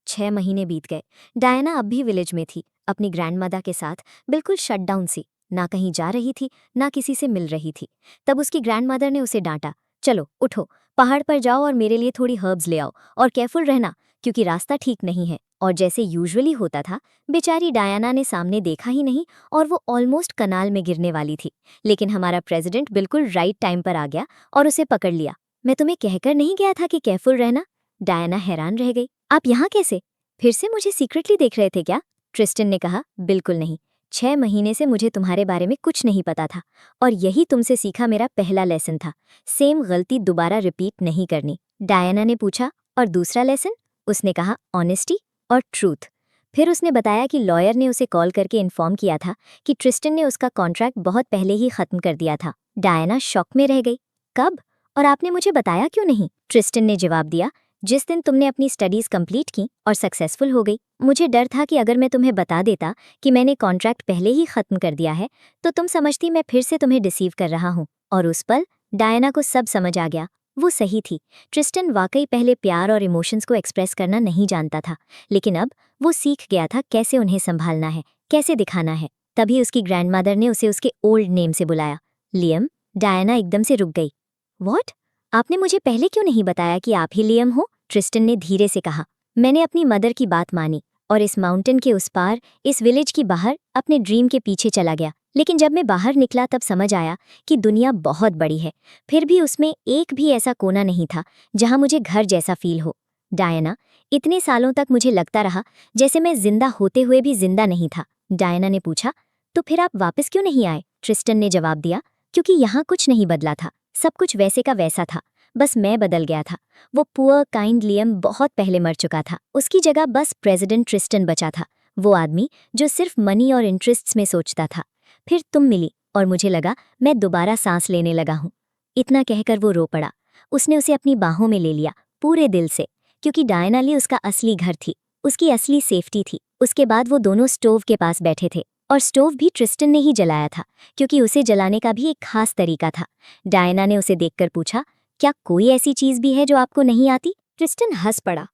6 महीने बीत गए। डायना अब भी विलेज में थी, अपनी ग्रैंडमदर के साथ, बिल्कुल शटडाउन सी। ना कहीं जा रही थी, ना किसी से मिल रही थी। तब उसकी ग्रैंडमदर ने उसे डांटा, चलो उठो, पहाड़ पर जाओ और मेरे लिए थोड़ी हर्ब्स ले आओ, और केयरफुल रहना क्योंकि रास्ता ठीक नहीं है। और जैसे यूजुअली होता था, बेचारी डायना ने सामने देखा ही नहीं और वो ऑलमोस्ट कनाल में गिरने वाली थी। लेकिन हमारा प्रेसिडेंट बिल्कुल राइट टाइम पर आ गया और उसे पकड़ लिया। मैं तुम्हें कहकर नहीं गया था कि केयरफुल रहना? डायना हैरान रह गई, आप यहाँ कैसे? फिर से मुझे सीक्रेटली देख रहे थे क्या? ट्रिस्टन ने कहा, बिल्कुल नहीं। 6 महीने से मुझे तुम्हारे बारे में कुछ नहीं पता था और यही तुमसे सीखा मेरा पहला लेसन था। सेम गलती दोबारा रिपीट नहीं करनी। डायना ने पूछा, और दूसरा लेसन? उसने कहा, ऑनेस्टी और ट्रूथ। फिर उसने बताया कि लॉयर ने उसे कॉल करके इन्फॉर्म किया था कि ट्रिस्टन ने उसका कॉन्ट्रैक्ट बहुत पहले ही खत्म कर दिया था। डायना शॉक में रह गई, कब? और आपने मुझे बताया क्यों नहीं? ट्रिस्टन ने जवाब दिया, जिस दिन तुमने अपनी स्टडीज कंप्लीट की और सक्सेसफुल हो गई। मुझे डर था कि अगर मैं तुम्हें बता देता कि मैंने कॉन्ट्रैक्ट पहले ही खत्म कर दिया है तो तुम समझती मैं फिर से तुम्हें डिसीव कर रहा हूँ। और उस पल डायना को सब समझ आ गया। वो सही थी। ट्रिस्टन वाकई पहले प्यार और इमोशंस को एक्सप्रेस करना नहीं जानता था, लेकिन अब वो सीख गया था कैसे उन्हें संभालना है, कैसे दिखाना है। तभी उसकी ग्रैंडमदर ने उसे उसके ओल्ड नेम से बुलाया, लियम। डायना एकदम से रुक गई। व्हाट? आपने मुझे पहले क्यों नहीं बताया कि आप ही लियम हो? ट्रिस्टन ने धीरे से कहा, मैंने अपनी मदर की बात मानी और इस माउंटेन के उस पार, इस विलेज की बाहर अपने ड्रीम के पीछे चला गया। लेकिन जब मैं बाहर निकला तब समझ आया कि दुनिया बहुत बड़ी है, फिर भी उसमें एक भी ऐसा कोना नहीं था जहां मुझे घर जैसा फील हो। डायना, इतने सालों तक मुझे लगता रहा जैसे मैं जिंदा होते हुए भी जिंदा नहीं था। डायना ने पूछा, तो फिर आप वापस क्यों नहीं आए? ट्रिस्टन ने जवाब दिया, क्योंकि यहाँ कुछ नहीं बदला था, सब कुछ वैसे का वैसा था, बस मैं बदल गया था। वो पुअर काइंड लियम बहुत पहले मर चुका था। उसकी जगह बस प्रेसिडेंट ट्रिस्टन बचा था, वो आदमी जो सिर्फ मनी और इंटरेस्ट्स में सोचता था। फिर तुम मिली और मुझे लगा मैं दोबारा सांस लेने लगा हूँ। इतना कहकर वो रो पड़ा। उसने उसे अपनी बाहों में ले लिया, पूरे दिल से, क्योंकि डायना ली उसका असली घर थी, उसकी असली सेफ्टी थी। उसके बाद वो दोनों स्टोव के पास बैठे थे, और स्टोव भी ट्रिस्टन ने ही जलाया था, क्योंकि उसे जलाने का भी एक खास तरीका था। डायना ने उसे देखकर पूछा, क्या कोई ऐसी चीज भी है जो आपको नहीं आती? ट्रिस्टन हंस पड़ा।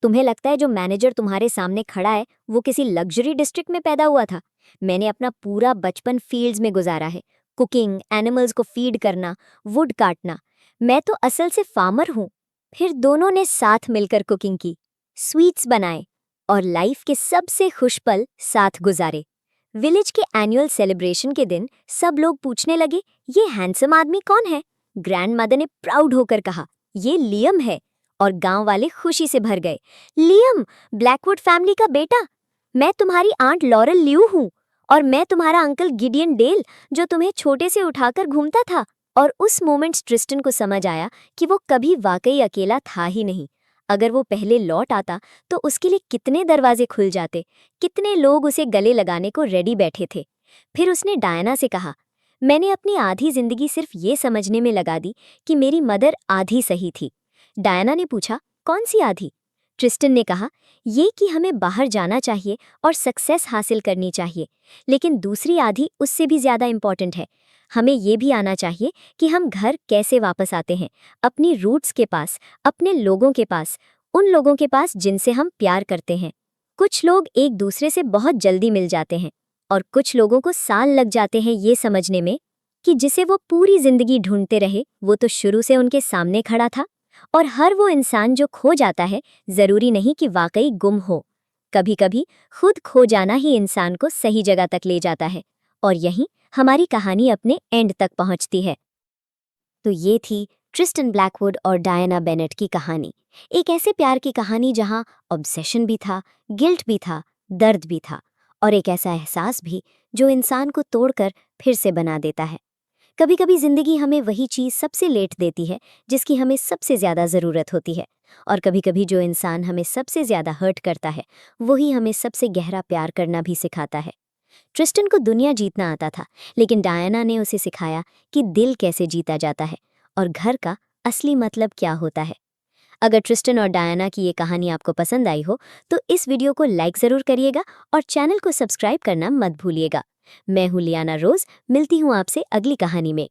तुम्हें लगता है जो मैनेजर तुम्हारे सामने खड़ा है वो किसी लग्जरी डिस्ट्रिक्ट में पैदा हुआ था? मैंने अपना पूरा बचपन फील्ड्स में गुजारा है, कुकिंग, एनिमल्स को फीड करना, वुड काटना। मैं तो असल से फार्मर हूँ। फिर दोनों ने साथ मिलकर कुकिंग की, स्वीट्स बनाए और लाइफ के सबसे खुश पल साथ गुजारे। विलेज के एनुअल सेलिब्रेशन के दिन सब लोग पूछने लगे, ये हैंडसम आदमी कौन है? ग्रैंडमदर ने प्राउड होकर कहा, ये लियम है। और गांव वाले खुशी से भर गए। लियम, ब्लैकवुड फैमिली का बेटा? मैं तुम्हारी आंट लॉरेल लियू हूँ और मैं तुम्हारा अंकल गिडियन डेल जो तुम्हें छोटे से उठाकर घूमता था। और उस मोमेंट ट्रिस्टन को समझ आया कि वो कभी वाकई अकेला था ही नहीं। अगर वो पहले लौट आता तो उसके लिए कितने दरवाजे खुल जाते, कितने लोग उसे गले लगाने को रेडी बैठे थे। फिर उसने डायना से कहा, मैंने अपनी आधी जिंदगी सिर्फ ये समझने में लगा दी कि मेरी मदर आधी सही थी। डायना ने पूछा, कौन सी आधी? ट्रिस्टन ने कहा, ये कि हमें बाहर जाना चाहिए और सक्सेस हासिल करनी चाहिए, लेकिन दूसरी आधी उससे भी ज्यादा इंपॉर्टेंट है। हमें ये भी आना चाहिए कि हम घर कैसे वापस आते हैं, अपनी रूट्स के पास, अपने लोगों के पास, उन लोगों के पास जिनसे हम प्यार करते हैं। कुछ लोग एक दूसरे से बहुत जल्दी मिल जाते हैं और कुछ लोगों को साल लग जाते हैं ये समझने में कि जिसे वो पूरी जिंदगी ढूंढते रहे वो तो शुरू से उनके सामने खड़ा था। और हर वो इंसान जो खो जाता है जरूरी नहीं कि वाकई गुम हो। कभी कभी खुद खो जाना ही इंसान को सही जगह तक ले जाता है और यहीं हमारी कहानी अपने एंड तक पहुंचती है। तो ये थी ट्रिस्टन ब्लैकवुड और डायना बेनेट की कहानी। एक ऐसे प्यार की कहानी जहां ऑब्सेशन भी था, गिल्ट भी था, दर्द भी था और एक ऐसा एहसास भी जो इंसान को तोड़कर फिर से बना देता है। कभी कभी जिंदगी हमें वही चीज़ सबसे लेट देती है जिसकी हमें सबसे ज़्यादा ज़रूरत होती है। और कभी कभी जो इंसान हमें सबसे ज़्यादा हर्ट करता है वही हमें सबसे गहरा प्यार करना भी सिखाता है। ट्रिस्टन को दुनिया जीतना आता था, लेकिन डायना ने उसे सिखाया कि दिल कैसे जीता जाता है और घर का असली मतलब क्या होता है। अगर ट्रिस्टन और डायना की ये कहानी आपको पसंद आई हो तो इस वीडियो को लाइक ज़रूर करिएगा और चैनल को सब्सक्राइब करना मत भूलिएगा। मैं हूँ लियाना रोज, मिलती हूँ आपसे अगली कहानी में।